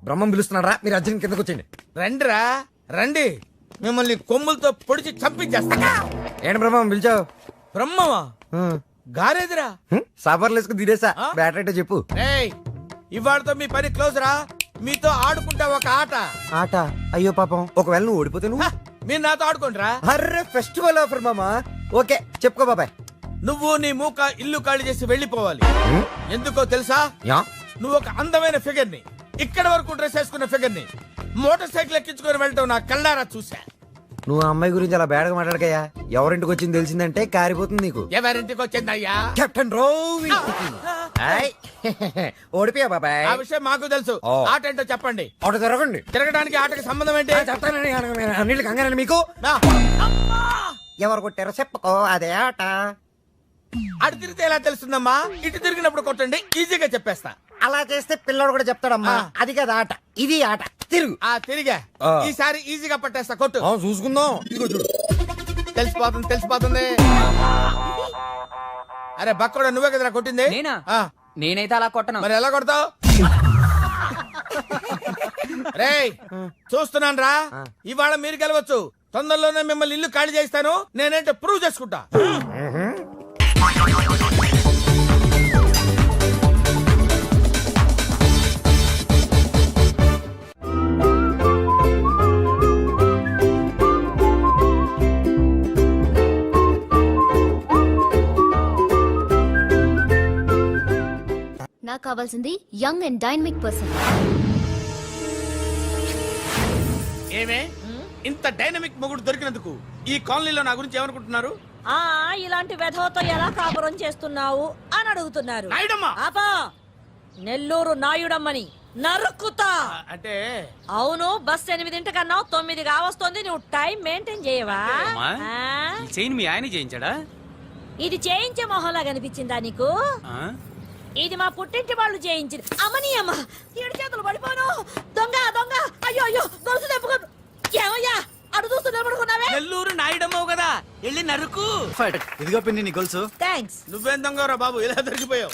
బ్రహ్మం పిలుస్తున్నారా? మీరు అర్జున్ కిందకు వచ్చేయండి. రండిరా రండి, మిమ్మల్ని కొమ్ములతో పొడిచి చంపించేస్తా. ఏంటి బ్రహ్మం పిలిచావు? బ్రహ్మమా? గారేదిరా. సాబార్లు వేసుకుని తీరేసా. బ్యాటరీ అంటే చెప్పు. ఏయ్, ఇవాళతో మీ పని క్లోజ్ రా. మీతో ఆడుకుంటా ఒక ఆట. ఆట? అయ్యో పాపం, ఒకవేళ నువ్వు ఓడిపోతే నువ్వు? మీరు నాతో ఆడుకుంటారా? అర్రే ఫెస్టివల్ ఆఫర్ మామా. ఓకే చెప్పుకో బాబాయ్. నువ్వు నీ మూక ఇల్లు ఖాళీ చేసి వెళ్ళిపోవాలి. ఎందుకో తెలుసా? యా నువ్వు ఒక అందమైన ఫిగర్ ని, ఇక్కడ వరకు డ్రెస్ వేసుకున్న ఫిగర్ ని మోటార్ సైకిల్ ఎక్కించుకొని వెళ్ళటం నా కళ్ళారా చూసా. నువ్వు ఆ అమ్మాయి గురించి అలా బేడగా మాట్లాడకయ్యా. ఎవరింటికి వచ్చింది తెలిసిందంటే కారిపోతుంది నీకు. ఎవరింటికి వచ్చిందయ్యా? కెప్టెన్ రోవి. ఓడిపోయా బాబాయ్. ఆ విషయం మాకు తెలుసు. ఓ. ఆట ఏంటో చెప్పండి. ఆట తిరగండి. తిరగడానికి ఆటకి సంబంధం ఏంటి? చెప్తానండి. అన్నిళ్ళు కంగారండి మీకు. నా. ఎవరు కొట్టారో చెప్పుకో, అదే ఆట. అటు తిరిగితే ఎలా తెలుస్తుందమ్మా? ఇటు తిరిగినప్పుడు కొట్టండి, ఈజీగా చెప్పేస్తా. అలా చేస్తే పిల్లడు కూడా చెప్తాడమ్మా. అది కదా ఆట, ఇది ఆట. తిరుగు. ఆ తిరిగా. ఈసారి ఈజీగా పట్టేస్తా, కొట్టు. చూసుకుందాం. ఇదిగో చూడు. తెలిసిపోతుంది తెలిసిపోతుంది. అరే బక్కడా, నువ్వే కదరా కొట్టింది? నేనా? ఆ. నేనైతే అలా కొట్టను. మరి ఎలా కొడతావు? రేయ్ చూస్తున్నాను రా. ఇవాళ మీరు గెలవచ్చు. తొందరలోనే మిమ్మల్ని ఇల్లు ఖాళీ చేస్తాను. నేనేంటో ప్రూవ్ చేసుకుంటా. నాకు కావాల్సింది యంగ్ అండ్ డైనమిక్ పర్సన్. ఏమే ఇంత డైనమిక్ మొగుడు దొరికినందుకు ఈ కాలనీలో నా గురించి ఏమనుకుంటున్నారు? ఇలాంటి వెధవతో ఎలా కాపురం చేస్తున్నావు అని అడుగుతున్నారు. నాయుడమ్మా. ఆపా, నెల్లూరు నాయుడమ్మని నరుక్కుతా. అంటే అవును, బస్ 8 9 కావస్తుంది. నువ్వు టైం మెయింటైన్ చేయవా? చైన్ మీ ఆయన చేయించాడా? ఇది చేయించే మొహంలా కనిపించిందా నీకు? ఇది మా పుట్టింటి వాళ్ళు చేయించింది. అమ్మని అమ్మ, 7 చేతులు పడిపోను. దొంగ దొంగ, అయ్యో అయ్యో, గొలుసు తెప్పుకో. ఏమయ్యా అడు చూస్తూ నిలబడుకున్నావే? నెల్లూరు నాయుడమ్మవు కదా, వెళ్ళి నరుకు. ఇదిగో పిన్ని నీ గొలుసు. థ్యాంక్స్. నువ్వేం దొంగరా బాబు, ఇలా దొరికిపోయావు?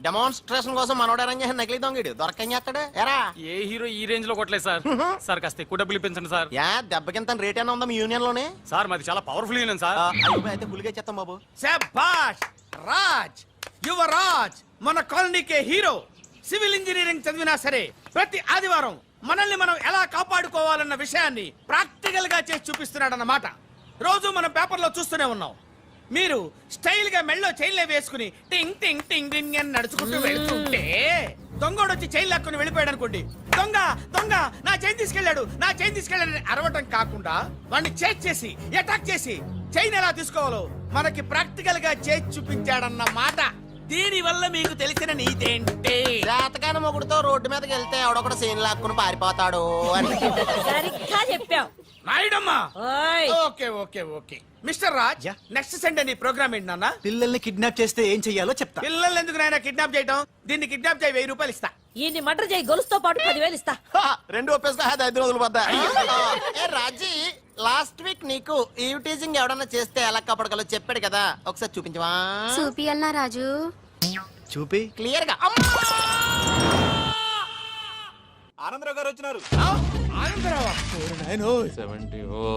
డెమాన్స్ట్రేషన్ కోసం మనోడు అరేంజ్ చేసిన నకిలీ దొంగడు దొరకని చేస్తాడు. ఎరా ఏ హీరో ఈ రేంజ్ లో కొట్టలేదు సార్. సార్ కాస్త ఎక్కువ డబ్బులు ఇప్పించండి సార్. యా దెబ్బకింత రేట్ అయినా ఉందా మీ యూనియన్ లోనే? సార్ మాది చాలా పవర్ఫుల్ యూనియన్ సార్. అయితే ఫుల్గా చేస్తాం బాబు. శభాష్ రాజ్, యువరాజ్, మన కాలనీకే హీరో. సివిల్ ఇంజనీరింగ్ చదివినా సరే ప్రతి ఆదివారం మనల్ని మనం ఎలా కాపాడుకోవాలన్న విషయాన్ని ప్రాక్టికల్ గా చేసి చూపిస్తున్నాడన్నమాట. రోజు మనం పేపర్లో చూస్తూనే ఉన్నాం. మీరు స్టైల్ గా మెళ్ళో చైన్లే వేసుకుని టింగ్ టింగ్ టింగ్ టింగ్ అని నడుచుకుంటూ వెళ్తుంటే దొంగోడు వచ్చి చైన్ లాక్కుని వెళ్ళిపోయాడు అనుకోండి. దొంగ దొంగ నా చైన్ తీసుకెళ్లాడు, నా చైన్ తీసుకెళ్లాడని అరవటం కాకుండా వాడిని చేజ్ చేసి అటాక్ చేసి చైన్ ఎలా తీసుకోవాలో మనకి ప్రాక్టికల్ గా చేసి చూపించాడన్న మాట. దీని వల్ల మీకు తెలిసిన నీతేంటే చేతకాని మొగుడుతో రోడ్డు మీదకి వెళ్తే ఎవడొకడు సీన్ లాక్కుని పారిపోతాడు అని. సరిగ్గా చెప్పావు. నాయుడమ్మా ఓయ్ okay okay okay mister Raj next Sunday నీ ప్రోగ్రామ్ ఏంటి నాన్న? పిల్లల్ని కిడ్నాప్ చేస్తే ఏం చెయ్యాలో చెప్తా. పిల్లల్ని ఎందుకు నాయన కిడ్నాప్ చేయటం? దీన్ని కిడ్నాప్ చేయి 1000 రూపాయలు ఇస్తా. ఈయన్ని మర్డర్ చేయి గొలుసుతో పాటు 10,000 ఇస్తా. రెండు ఒప్పేసుకో 5 రోజులు పడ్డా. ఏ రాజీ, లాస్ట్ వీక్ నీకు ఈ టీజింగ్ ఎవడన్నా చేస్తే ఎలా కాపాడగలో చెప్పాడు కదా, ఒకసారి చూపించవా? చూపియల్నా రాజు? చూపి క్లియర్ గా. ఆనందరావు గారు వచ్చినారు.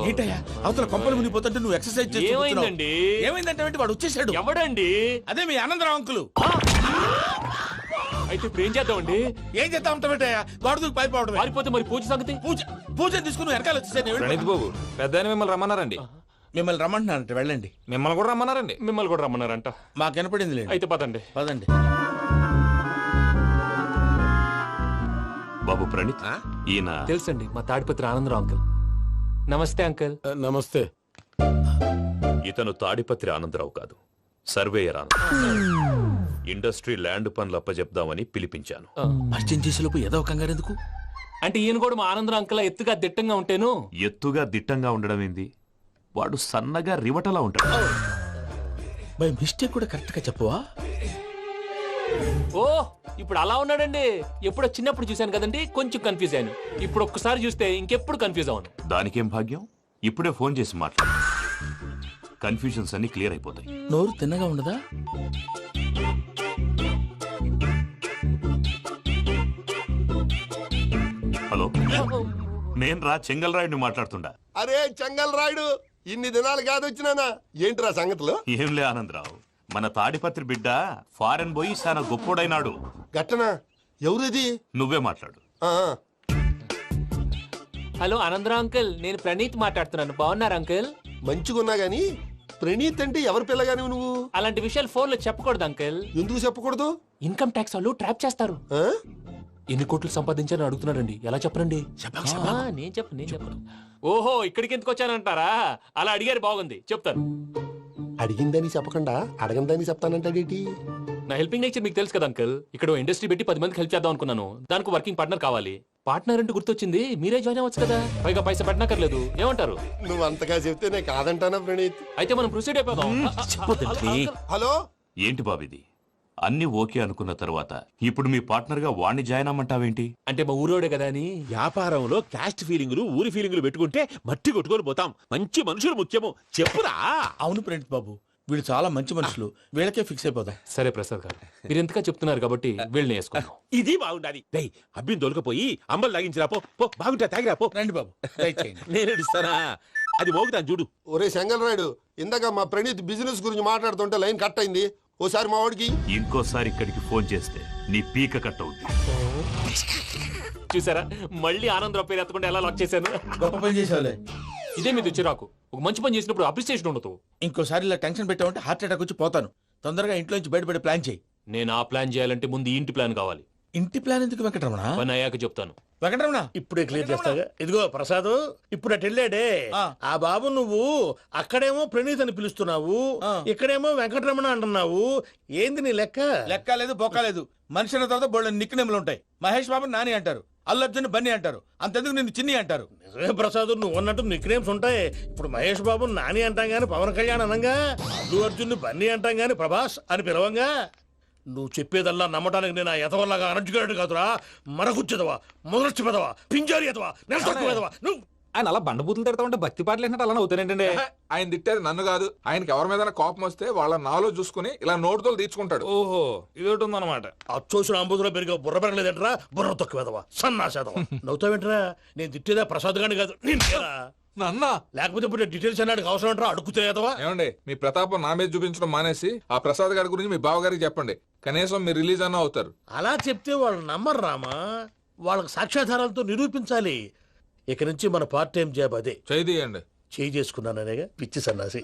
ఏంటయ్యా అవతల కొంపలు మునిగిపోతుంటే నువ్వు ఎక్సర్సైజ్ ఏమైందండి? ఏమైందంటే వాడు వచ్చేసాడు. ఎవడండి? అదే మీ ఆనందరావు అంకులు. అయితే ఇప్పుడు ఏం చేద్దామండి? ఏం చేస్తా ఉంటావేటయ్యా? వాడు పైపోవడం. పారిపోతే మరి పూజ సంగతి? పూజ తీసుకుని నువ్వు వెనకాల వచ్చేసాను. ప్రణీత్ బాబు పెద్ద మిమ్మల్ని రమ్మన్నారండి. మిమ్మల్ని రమ్మంటున్నారంట, వెళ్ళండి. మిమ్మల్ని కూడా రమ్మన్నారండి. మిమ్మల్ని కూడా రమ్మన్నారంట. మాకు వినపడింది లేదు. అయితే పదండి. పదండి. బాబు ప్రణీత్ ఈయన తెలుసండి, మా తాడిపత్రి ఆనందరావు అంకుల్. నమస్తే అంకుల్. నమస్తే. ఇతను తాడిపత్రి ఆనందరావు కాదు, సర్వేయర్ ఆనందరావు. ఇండస్ట్రీ ల్యాండ్ పనులు అప్పచెప్దామని పిలిపించాను. పరిచయం చేసేలోపు ఏదో కంగారు ఎందుకు? అంటే ఈయన కూడా మా ఆనందరావు అంకుల్ ఎత్తుగా దిట్టంగా ఉంటాను. ఎత్తుగా దిట్టంగా ఉండడం ఏంది, వాడు సన్నగా రివటలా ఉంటాడు. బై మిస్టేక్ కూడా కరెక్ట్ గా చెప్పవా? ఓ ఇప్పుడు అలా ఉన్నాడండి. ఎప్పుడో చిన్నప్పుడు చూశాను కదండి, కొంచెం కన్ఫ్యూజ్ అయ్యాను. ఇప్పుడు ఒక్కసారి చూస్తే ఇంకెప్పుడు కన్ఫ్యూజ్ అవ్వను. దానికేం భాగ్యం, ఇప్పుడే ఫోన్ చేసి మాట్లాడు. కన్ఫ్యూజన్స్ అన్ని క్లియర్ అయిపోతాయి. నోరు తిన్నగా ఉండదా? హలో, నేను రా చెంగల్ రాయుడిని మాట్లాడుతుండా. అరే చెంగల్ రాయుడు, ఇన్ని దినాలు కాదు వచ్చినానా? ఏంట్రా సంగతులు? ఏంలే ఆనందరావు, మన తాడిపత్రి బిడ్డ ఫారెన్ పోయి చాలా గొప్పోడైనాడు. గట్టనా? ఎవరిది? నువ్వే మాట్లాడు. హలో ఆనందరావు అంకుల్, నేను ప్రణీత్ మాట్లాడుతున్నాను. బాగున్నారు అంకుల్? మంచిగున్నా గాని ప్రణీత్ అంటే ఎవరి పిల్లగాని నువ్వు? అలాంటి విషయాలు ఫోన్ లో చెప్పకూడదు అంకుల్. ఎందుకు చెప్పకూడదు? ఇన్కమ్ ట్యాక్స్ వాళ్ళు ట్రాప్ చేస్తారు. ఆ? ఎన్ని కోట్లు సంపాదించాలని అడుగుతున్నారండి. ఎలా చెప్పరండి? నేను చెప్పను. ఓహో, ఇక్కడికి ఎందుకు వచ్చానంటారా? అలా అడిగారు, బాగుంది, చెప్తాను. అడిగిందని చెప్పకుండా అడగందని చెప్తానంటాడేటి? నా హెల్పింగ్ నేచర్ మీకు తెలుసు కదా అంకుల్. ఇక్కడ ఇండస్ట్రీ పెట్టి 10 మందికి హెల్ప్ చేద్దాం అనుకున్నాను. దానికి వర్కింగ్ పార్ట్నర్ కావాలి. పార్ట్నర్ అంటే గుర్తొచ్చింది, మీరే జాయిన్ అవ్వచ్చు కదా. పైగా పైసా పెట్టనక్కర్లేదు. ఏమంటారు? నువ్వు అంతగా చెప్తే నేను కాదంటానా ప్రణీత్? అయితే మనం ప్రొసీడ్ అయిపోదాం. హలో, ఏంటి బాబిది? అన్ని ఓకే అనుకున్న తర్వాత ఇప్పుడు మీ పార్ట్నర్ గా వాణ్ణి జాయిన్ అమ్మంటావేంటి? అంటే మా ఊరోడే కదా అని. వ్యాపారంలో క్యాస్ట్ ఫీలింగులు, ఊరి ఫీలింగులు పెట్టుకుంటే మట్టి కొట్టుకొని పోతాం. మంచి మనుషులు ముఖ్యము. చెప్పురా. అవును ప్రణీత్ బాబు, వీళ్ళు చాలా మంచి మనుషులు. వీళ్ళకే ఫిక్స్ అయిపోదాం. సరే ప్రసాద్ గారు, మీరు ఎంతగా చెప్తున్నారు కాబట్టి వీళ్ళని వేసుకుందాం. ఇది బాగుండాలి. అబ్బిని దొలకపోయి అంబలు తాగించిరా పో. బాగుంటా తాగిరా పో. రండి బాబు, నేను ఇస్తానా? అది మోగుతాను చూడు. ఒరే చెంగల్ రాయుడు, ఇందాక మా ప్రణీత్ బిజినెస్ గురించి మాట్లాడుతుంటే లైన్ కట్ అయింది. ఓసారి మా వాడికి ఇంకోసారి ఇక్కడికి ఫోన్ చేస్తే నీ పీక కట్ అవుద్ది. చూసారా, మళ్ళీ ఆనందరావు పేరు ఎత్తకుండా ఎలా లాక్ చేశాను. గొప్ప పని చేసేవాళ్ళే. ఇదే మీద చిరాకు. ఒక మంచి పని చేసినప్పుడు అప్రిసియేషన్ ఉండదు. ఇంకోసారి ఇలా టెన్షన్ పెట్టామంటే హార్ట్ అటాక్ వచ్చి పోతాను. తొందరగా ఇంట్లో నుంచి బయటపడే ప్లాన్ చేయి. నేను ఆ ప్లాన్ చేయాలంటే ముందు ఈ ఇంటి ప్లాన్ కావాలి. ఇంటి ప్లాన్ ఎందుకు వెంకటరమణ? పని అయ్యాక చెప్తాను. వెంకటరమణ ఇప్పుడే క్లియర్ చేస్తాగా. ఇదిగో ప్రసాద్, ఇప్పుడు అటు వెళ్ళాడే ఆ బాబు, నువ్వు అక్కడేమో ప్రణీత్ అని పిలుస్తున్నావు, ఇక్కడేమో వెంకటరమణ అంటున్నావు. ఏంది నీ లెక్క? లెక్క లేదు, బొక్క లేదు. మనిషి అన్న తర్వాత బోళ్ళ నిక్నెములు ఉంటాయి. మహేష్ బాబు నాని అంటారు, అల్లు అర్జున్ బన్నీ అంటారు, అంతెందుకు నిన్ను చిన్ని అంటారు. నిజమే ప్రసాద్, నువ్వు అన్నట్టు నిక్నేమ్స్ ఉంటాయి. ఇప్పుడు మహేష్ బాబు నాని అంటాం గాని పవన్ కళ్యాణ్ అనంగా, అల్లు అర్జున్ బన్నీ అంటాం గాని ప్రభాస్ అని పిలవంగా. నువ్వు చెప్పేదల్లా నమ్మటానికి నేను ఎతవల్లాగా అనర్జుకేటెడ్ కాదురా. మరగుచ్చదవా, మొదలచ్చి పెదవా, పింజారి ఎదవా, నెలసొక్కుదవా నువ్వు. ఆయన అలా బండబూతులు తిడతా ఉంటే భక్తి పాటలు ఏంటంటే అలా అవుతానంటే. ఆయన తిట్టేది నన్ను కాదు. ఆయనకి ఎవరి మీద కోపం వస్తే వాళ్ళ నాలో చూసుకుని ఇలా నోటుతో తీర్చుకుంటాడు. ఓహో, ఇది ఒకటి ఉందన్నమాట. అచ్చోసిన అంబుధులో పెరిగా బుర్ర పెరగలేదంటరా, బుర్ర తొక్కువేదవా, సన్నాసేదవా. నవ్వుతావేంటరా? నేను తిట్టేదా ప్రసాద్ గాని కాదు, నిన్నేరా. నన్న లేకపోతే ఇప్పుడు అవసరం అంటారా? అడుగుతాయేదవా. ఏమండి, మీ ప్రతాపం నా మీద చూపించడం మానేసి ఆ ప్రసాద్ గారి గురించి మీ బావగారికి చెప్పండి. కనీసం మీరు రిలీజ్ అన్న అవుతారు. అలా చెప్తే వాళ్ళు నమ్మరు రామా. వాళ్ళకి సాక్ష్యాధారాలతో నిరూపించాలి. ఇక నుంచి మన పార్ట్ టైం జాబ్ అదే. చేయండి. చేయి చేసుకున్నాననేగా పిచ్చి సన్నాసి.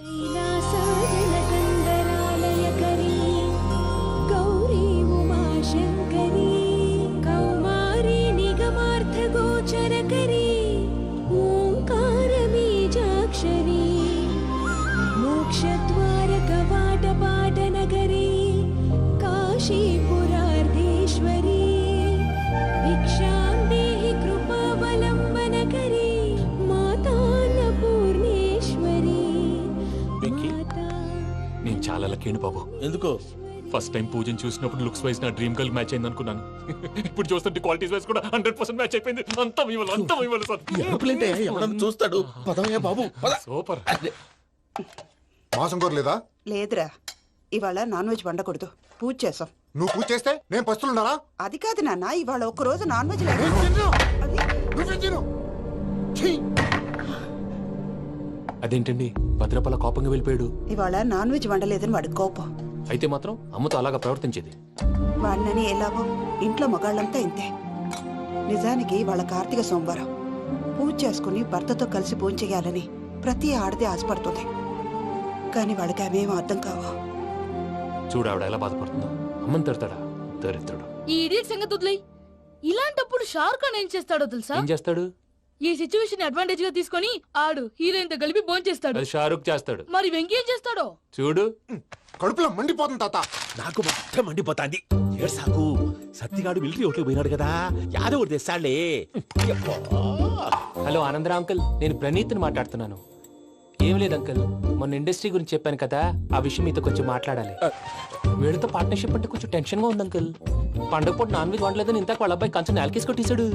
మోక్షద్వార కవాట పాట నగరీ కాశీపురార్ధేశ్వరీ నాకేంటి బాబు ఎందుకు ఫస్ట్ టైం పూజను చూసినప్పుడు లుక్స్ వైజ్ నా డ్రీమ్ గర్ల్ మ్యాచ్ అయింది అనుకున్నాను. ఇప్పుడు చూస్తుంటే క్వాలిటీస్ వైజ్ కూడా 100% మ్యాచ్ అయిపోయింది. అంతా ఇవ్వాలి సార్. ఎప్పుడంటే ఎవడన్నా చూస్తాడు పదవయ్యా బాబు పద. సూపర్. మాసం కోరలేదా? లేదురా, ఇవాళ నాన్ వెజ్ వండకూడదు, పూజ చేసాం. నువ్వు పూజ చేస్తే నేను పస్తులున్నానా? అది కాదు నాన్న, ఇవాళ ఒక్కరోజు నాన్ వెజ్ నువ్వే తిను. ఛీ! అదేంటండి భద్రపల కోపంగా వెళ్ళిపోయాడు? ఇవాళ నాన్ వెజ్ వండలేదని వాడి కోపం. అయితే మాత్రం అమ్మతో అలాగా ప్రవర్తించేది. వాడినని ఎలాగో ఇంట్లో మగాళ్ళంతా ఇంతే. నిజానికి వాళ్ళ కార్తీక సోమవారం పూజ చేసుకుని భర్తతో కలిసి పూజ చేయాలని ప్రతి ఆడది ఆశపడుతుంది. కానీ వాడికి అవేం అర్థం కావు. చూడు ఆవిడ ఎలా బాధపడుతుందో. అమ్మని తిడతాడా దరిద్రుడు. ఈ ఇడియట్ సంగతి వదిలేయ్. ఇలాంటప్పుడు షారుఖ్ ఖాన్ ఏం చేస్తాడో తెలుసా? ఏం చేస్తాడు? ఈ సిచ్యువేషన్ అడ్వాంటేజ్ గా తీసుకొని ఆడు హీరోయిన్ తో కలిపి బోన్ చేస్తాడు. అది షారుఖ్ చేస్తాడు. మరి వెంకీ ఏం చేస్తాడో చూడు. కడుపులో మండిపోతుంది తాత. నాకు మొత్తం మండిపోతాంది. ఏడు సాకు సత్తిగాడు మిలిటరీ ఓట్లకు పోయినాడు కదా, యాదవ్ ఒకటి తెస్తాడులే. హలో ఆనందరా అంకుల్, నేను ప్రణీత్ని మాట్లాడుతున్నాను. ఏం లేదు అంకుల్, మొన్న ఇండస్ట్రీ గురించి చెప్పాను కదా, ఆ విషయం మీతో కొంచెం మాట్లాడాలి. వీళ్ళతో పార్ట్నర్షిప్ అంటే కొంచెం టెన్షన్ గా ఉంది అంకుల్. పండగ పూట నాన్ వెజ్ వండలేదని ఇంతకు వాళ్ళ అబ్బాయి కంచెం నేలకేసి కొట్టేశాడు.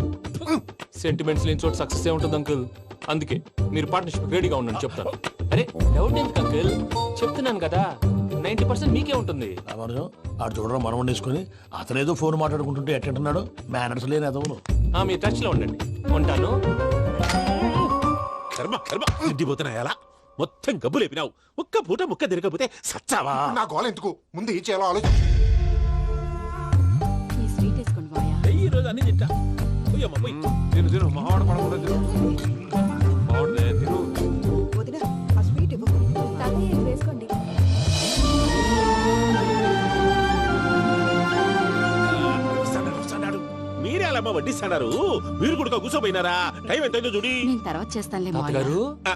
సెంటిమెంట్స్ లేని చోట సక్సెస్ ఏ ఉంటుంది అంకుల్. అందుకే మీరు పార్ట్నర్షిప్ రెడీగా ఉండండి చెప్తాను. అరే డౌట్ ఎందుకు అంకుల్, చెప్తున్నాను కదా 90% మీకే ఉంటుంది. ఆడు చూడడం మనం వండేసుకొని అతనేదో ఫోన్ మాట్లాడుకుంటుంటే ఎట్టంటున్నాడు. మేనర్స్ లేని అదవును. మీ టచ్ లో ఉండండి. ఉంటాను. కర్మ కర్మ ఇంటిపోతున్నా ఎలా మొత్తం గబ్బు లేపినావు. ఒక్క పూట ముక్క తిరగకపోతే సచ్చావా? నా గోల ఎందుకు, ముందు ఈ చేయాలో ఆలోచించు. ఈ రోజు అన్ని తింటా. పోయమ్మ, పోయ్. తిను తిను, మావాడు పడకూడదు తిను. మావాడులే తిను. వదిన, ఆ స్వీట్ ఇవ్వు. వేసుకోండి. వస్తాడు. మీరే అలా అమ్మ వడ్డిస్తాడారు. మీరు కూడా కూర్చోపోయినారా? టైం ఎంతైందో చూడి. నేను తర్వాత చేస్తానులే మావయ్య. తాతగారు ఆ,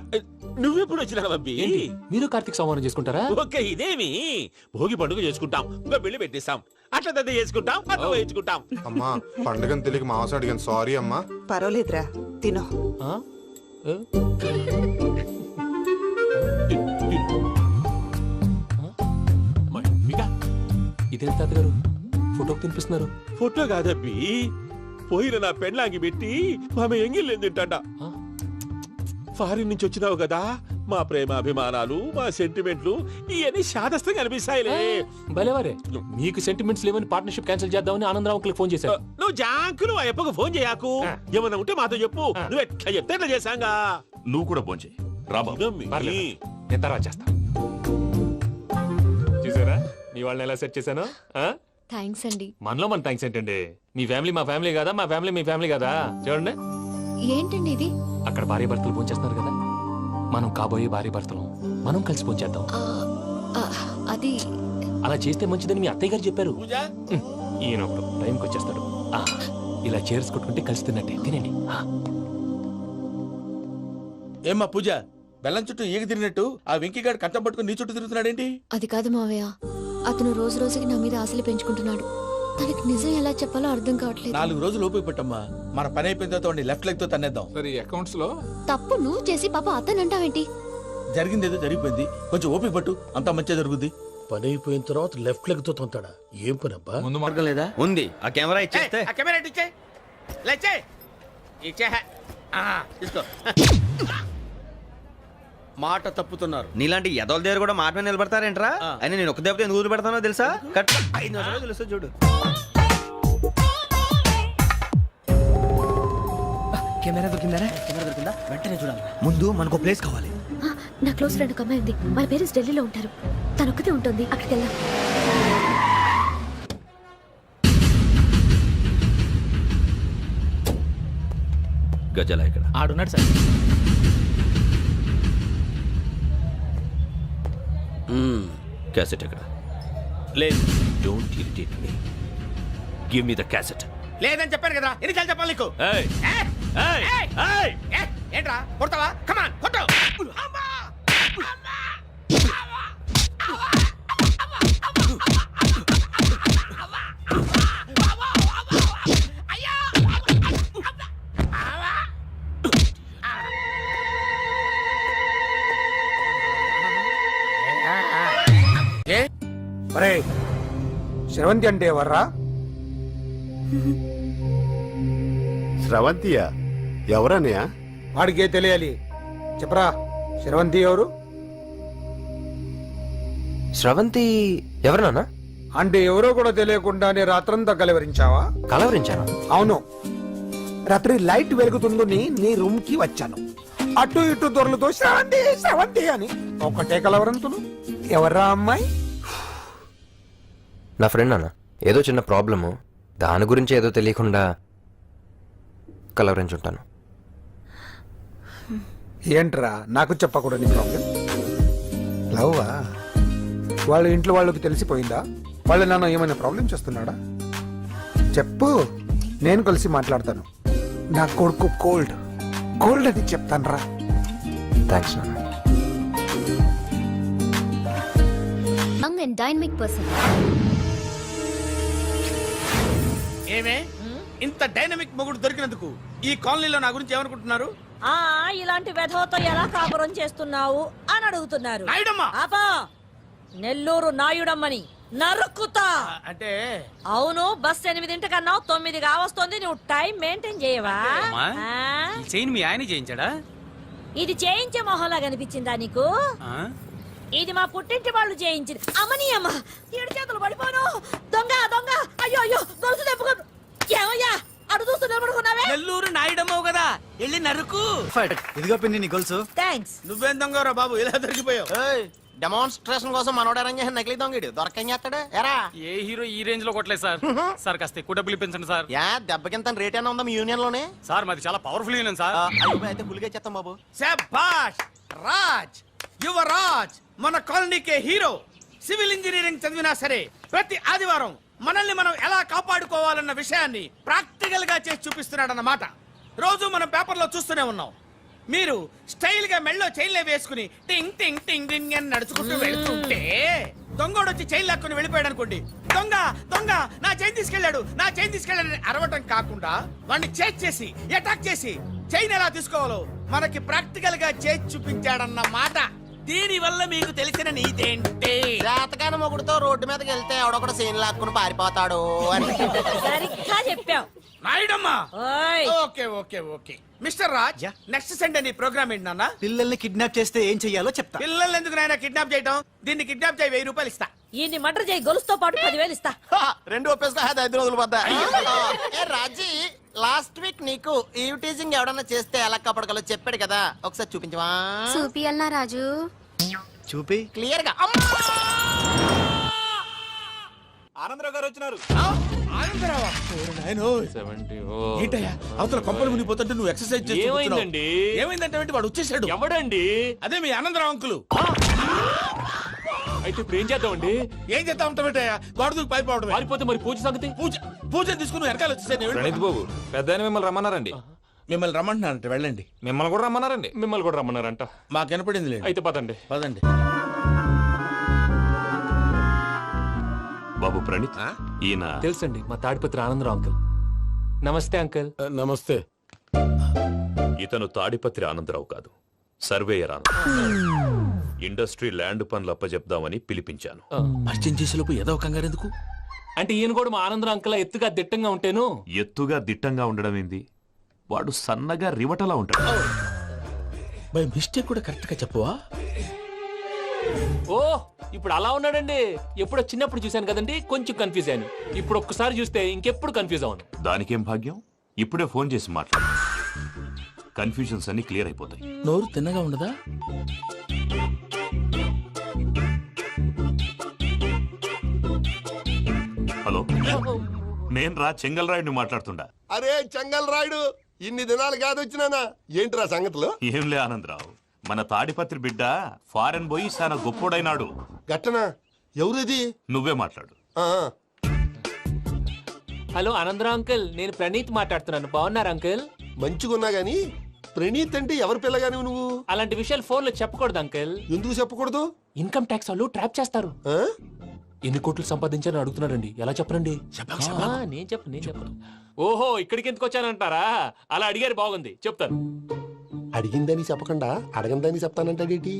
నువ్వెప్పుడు వచ్చినా బంబి? ఏంటి మీరు కార్తీక్ సంహారం చేసుకుంటారా? ఓకే, ఇదేమి భోగి పండుగ చేసుకుంటాం, ఇంకా పెళ్లి పెట్టేస్తాం, అట్లా దద్ద చేసుకుంటాం, అట్లా వేయించుకుంటాం. అమ్మా పండుగని తెలియక మాంసం అడిగాను, సారీ అమ్మా. పర్వాలేదురా, తినో. ఆ? ఏ? ఇదేంటి తాతగారు ఫోటోకి తినిపిస్తున్నారు? ఫోటో కాదబ్బి, పోయిన నా పెళ్ళాంగి పెట్టి ఆమె ఎంగిల్లేం తింటాడ. ఫారిన్ నుంచి వచ్చినావు కదా, మా ప్రేమ అభిమానాలు, మా సెంటిమెంట్లు ఇవన్నీ శాదస్తంగా అనిపిస్తాయిలే. భలేవారే, మీకు సెంటిమెంట్స్ లేవని పార్ట్నర్షిప్ క్యాన్సిల్ చేద్దామని ఆనందరావు అంకుల్ ఫోన్ చేశారు. నువ్వు జాంకులు ఆ ఎప్పకు ఫోన్ చేయకు. ఏమన్నా ఉంటే మాతో చెప్పు. నువ్వు ఎట్లా చెప్తే ఎట్లా చేశాంగా. నువ్వు కూడా ఫోన్ చేయి రాబా. పర్లేదు, నేను తర్వాత చేస్తా. చూసారా మీ వాళ్ళని ఎలా సెట్ చేశాను? థ్యాంక్స్ అండి. మనలో మన థ్యాంక్స్ ఏంటండి? మీ ఫ్యామిలీ మా ఫ్యామిలీ కదా, మా ఫ్యామిలీ మీ ఫ్యామిలీ కదా. చూడండి, ఏంటండి ఇది? అక్కడ భార్య భర్తలు ఫోన్ చేస్తున్నారు కదా, మనం కాబోయే భార్య భర్తలు మనం కలిసి ఫోన్ చేద్దాం. అది అలా చేస్తే మంచిదని మీ అత్తయ్య గారు చెప్పారు. ఈయన ఒకడు టైంకి వచ్చేస్తాడు. ఇలా చేర్స్ కొట్టుకుంటే కలిసి తిన్నట్టే. తినండి. ఏమ్మా పూజ, బెల్లం చుట్టూ ఈగ తిరిగినట్టు ఆ వెంకీగాడు కట్టం పట్టుకుని నీ చుట్టూ తిరుగుతున్నాడేంటి? అది కాదు మావయ్య, అతను రోజు రోజుకి నా మీద ఆశలు పెంచుకుంటున్నాడు. తనకి నిజం ఎలా చెప్పాలో అర్థం కావట్లేదు. 4 రోజులు ఓపిక పట్టమ్మా, మన పని అయిపోయిన తర్వాత లెఫ్ట్ లెగ్ తో తన్నేద్దాం. సరే అకౌంట్స్ లో తప్పు నువ్వు చేసి పాప అతను అంటావేంటి? జరిగింది ఏదో జరిగిపోయింది, కొంచెం ఓపిక పట్టు, అంతా మంచిగా జరుగుద్ది. పని అయిపోయిన తర్వాత లెఫ్ట్ లెగ్ తో తొంతాడా? ఏం పని అబ్బా? ముందు మార్గం లేదా? ఉంది, ఆ కెమెరా ఇచ్చేస్తే. మాట తప్పుతున్నారు. నీలాంటి ఎదల దగ్గర కూడా మాట మీద నిలబడతారేంట్రా? అని నేను ఒక దెబ్బతో ఎందుకు ఊరు పెడతానో తెలుసా? కట్ 5 నిమిషాలు తెలుసు చూడు. కెమెరా దొరికిందా? కెమెరా దొరికిందా? వెంటనే చూడాలి. ముందు మనకు ప్లేస్ కావాలి. నా క్లోజ్ ఫ్రెండ్ ఒక అమ్మాయి ఉంది, వాళ్ళ పేరెంట్స్ ఢిల్లీలో ఉంటారు. తను ఒక్కతే ఉంటుంది, అక్కడికి వెళ్దాం. గజల ఇక్కడ ఆడున్నాడు సార్. క్యాసెట్ ఎక్కడ? లేదు. Don't irritate me, give me the cassette. లేదని చెప్పాను కదా, ఎన్నిసార్లు చెప్పాలి నీకు? ఏయ్ ఏయ్ ఏయ్ ఏంట్రా కొడతావా? కమాన్ కొట్టు. స్రవంతి అంటే ఎవర్రా? స్రవంతియా? ఎవరన్నయ్య? వాడికే తెలియాలి. చెప్పరా, స్రవంతి ఎవరు? స్రవంతి ఎవరు నాన్న? అంటే ఎవరో కూడా తెలియకుండానే రాత్రంతా కలవరించావా? కలవరించాను. అవును, రాత్రి లైట్ వెలుగుతుందని నీ రూమ్ కి వచ్చాను. అటు ఇటు దొరలతో శ్రవంతి శ్రవంతి అని ఒకటే కలవరంతులు. ఎవర్రా అమ్మాయి? నా ఫ్రెండ్ నాన్న, ఏదో చిన్న ప్రాబ్లము, దాని గురించి ఏదో తెలియకుండా కలవరించుంటాను. ఏంట్రా నాకు చెప్పకూడదు నీ ప్రాబ్లం? లవ్వా? వాళ్ళ ఇంట్లో వాళ్ళకి తెలిసిపోయిందా? వాళ్ళ నాన్న ఏమైనా ప్రాబ్లం చేస్తున్నాడా? చెప్పు, నేను కలిసి మాట్లాడతాను. నా కొడుకు కోల్డ్ కోల్డ్ అని చెప్తాను రా. థ్యాంక్స్ నాన్న. Dynamic person. ఏమే ఇంత డైనమిక్ మొగుడు దొరికినందుకు ఈ కాలనీలో నా గురించి ఏమనుకుంటున్నారు? ఇలాంటి వెధవతో ఎలా కాపురం చేస్తున్నావు అని అడుగుతున్నారు. నాయుడమ్మా! ఆపా! నెల్లూరు నాయుడమ్మని నరుక్కుతా. అంటే అవును, బస్ 8 9 కావస్తుంది. నువ్వు టైం మెయింటైన్ చేయవా? చైన్ మీ ఆయన చేయించాడా? ఇది చేయించే మొహంలా కనిపించిందా నీకు? ఇది మా పుట్టింటి వాళ్ళు చేయించింది. అమ్మని అమ్మ, 7 చేతులు పడిపోను. దొంగ దొంగ! అయ్యో అయ్యో, గొలుసు తెప్పుకో. ఏమయ్యా అడు చూస్తూ నిలబడుకున్నావే? నెల్లూరు నాయుడమ్మవు కదా, వెళ్ళి నరుకు. ఇదిగో పిన్ని నీ గొలుసు. థ్యాంక్స్. నువ్వేం దొంగరా బాబు, ఇలా దొరికిపోయావు? డెమాన్స్ట్రేషన్ కోసం మనోడు అరేంజ్ చేసిన నకిలీ దొంగడు దొరకం చేస్తాడు. ఎరా ఏ హీరో ఈ రేంజ్ లో కొట్టలేదు సార్. సార్ కాస్త ఎక్కువ డబ్బులు ఇప్పించండి సార్. యా దెబ్బకింత రేట్ అయినా ఉందా మీ యూనియన్ లోనే? సార్ మాది చాలా పవర్ఫుల్ యూనియన్ సార్. అయితే ఫుల్గా చేస్తాం బాబు. శభాష్ రాజ్, యువరాజ్, మన కాలనీకే హీరో. సివిల్ ఇంజనీరింగ్ చదివినా సరే ప్రతి ఆదివారం మనల్ని మనం ఎలా కాపాడుకోవాలన్న విషయాన్ని ప్రాక్టికల్ గా చేసి చూపిస్తున్నాడన్నమాట. రోజు మనం పేపర్లో చూస్తూనే ఉన్నాం. మీరు స్టైల్ గా మెళ్ళో చైన్లే వేసుకుని టింగ్ టింగ్ టింగ్ టింగ్ అని నడుచుకుంటూ వెళ్తుంటే దొంగోడు వచ్చి చైన్ లాక్కుని వెళ్ళిపోయాడు అనుకోండి. దొంగ దొంగ నా చైన్ తీసుకెళ్లాడు, నా చైన్ తీసుకెళ్లాడని అరవటం కాకుండా వాడిని చేజ్ చేసి అటాక్ చేసి చైన్ ఎలా తీసుకోవాలో మనకి ప్రాక్టికల్ గా చేసి చూపించాడన్న మాట. దీని వల్ల మీకు తెలిసిన నీతేంటి? జాతకాన మొగుడుతో రోడ్డు మీదకి వెళ్తే ఎవడొకడు సీన్ లాక్కుని పారిపోతాడు అని. సరిగ్గా చెప్పావు నాయుడమ్మా. ఓయ్. Okay okay okay mister Raj, next Sunday నీ ప్రోగ్రామ్ ఏంటి నాన్న? పిల్లల్ని కిడ్నాప్ చేస్తే ఏం చెయ్యాలో చెప్తా. పిల్లల్ని ఎందుకు నాయన కిడ్నాప్ చేయటం? దీన్ని కిడ్నాప్ చేయి, 1000 రూపాయలు ఇస్తా. ఈయన్ని మర్డర్ చేయి, గొలుసుతో పాటు 10,000 ఇస్తా. రెండు ఒప్పేసుకో, 5 రోజులు పడ్డా. ఏ రాజీ, లాస్ట్ వీక్ నీకు ఈవ్ టీజింగ్ ఎవడన్నా చేస్తే ఎలా కాపాడగలో చెప్పాడు కదా, ఒకసారి చూపించవా? చూపియల్నా రాజు? చూపి. క్లియర్ గా. ఆనందరావు గారు వచ్చినారు. ఆనందరావా? ఏంటయ్యా అవతల కొంపలు మునిగిపోతుంటే నువ్వు ఎక్సర్సైజ్ ఏమైందండి? ఏమైందంటే వాడు వచ్చేసాడు. ఎవడండి? అదే మీ ఆనందరావు అంకులు. అయితే ఇప్పుడు ఏం చేద్దామండి? ఏం చేస్తా ఉంటావేటయ్యా, గోడ దూకి పైపోవడం. పారిపోతే మరి పూజ సంగతి? పూజ తీసుకుని వెనకాల వచ్చేసాను. బాబు పెద్ద మిమ్మల్ని రమ్మన్నారండి. మిమ్మల్ని రమ్మంటున్నారంట, వెళ్ళండి. మిమ్మల్ని కూడా రమ్మన్నారండి. మిమ్మల్ని కూడా రమ్మన్నారంట. మాకు వినపడింది లేదు. అయితే పదండి. పదండి. బాబు ప్రణీత్, ఈయన తెలుసండి, మా తాడిపత్రి ఆనందరావు అంకుల్. నమస్తే అంకుల్. నమస్తే. ఇతను తాడిపత్రి ఆనందరావు కాదు, సర్వేయర్ ఆనందరావు. ఇండస్ట్రీ ల్యాండ్ పనులు అప్పచెప్దామని పిలిపించాను. పరిచయం చేసేలోపు ఏదో కంగారు ఎందుకు? అంటే ఈయన కూడా మా ఆనందరావు అంకుల్ ఎత్తుగా దిట్టంగా ఉంటేను. ఎత్తుగా దిట్టంగా ఉండడం ఏంది, వాడు సన్నగా రివటలా ఉంటాడు. బై మిస్టేక్ కూడా కరెక్ట్ గా చెప్పవా? ఓ ఇప్పుడు అలా ఉన్నాడండి. ఎప్పుడో చిన్నప్పుడు చూశాను కదండి, కొంచెం కన్ఫ్యూజ్ అయ్యాను. ఇప్పుడు ఒక్కసారి చూస్తే ఇంకెప్పుడు కన్ఫ్యూజ్ అవ్వను. దానికేం భాగ్యం, ఇప్పుడే ఫోన్ చేసి మాట్లాడు, కన్ఫ్యూజన్స్ అన్ని క్లియర్ అయిపోతాయి. నోరు తిన్నగా ఉండదా? హలో, నేను రా చెంగల్ రాయుడిని మాట్లాడుతుండా. అరే చెంగల్ రాయుడు, ఇన్ని దినాలు కాదు వచ్చినానా? ఏంట్రా సంగతులు? ఏంలే ఆనందరావు, మన తాడిపత్రి బిడ్డ ఫారెన్ పోయి చాలా గొప్పోడైనాడు. గట్టనా? ఎవరిది? నువ్వే మాట్లాడు. హలో ఆనందరావు అంకుల్, నేను ప్రణీత్ మాట్లాడుతున్నాను. బాగున్నారు అంకుల్? మంచిగున్నా గాని ప్రణీత్ అంటే ఎవరి పిల్లగాని నువ్వు? అలాంటి విషయాలు ఫోన్ లో చెప్పకూడదు అంకుల్. ఎందుకు చెప్పకూడదు? ఇన్కమ్ ట్యాక్స్ వాళ్ళు ట్రాప్ చేస్తారు. ఆ? ఎన్ని కోట్లు సంపాదించాలని అడుగుతున్నారండి. ఎలా చెప్పరండి? నేను చెప్పను. ఓహో, ఇక్కడికి ఎందుకు వచ్చానంటారా? అలా అడిగారు, బాగుంది, చెప్తాను. అడిగిందని చెప్పకుండా అడగందని చెప్తానంటాడేటి?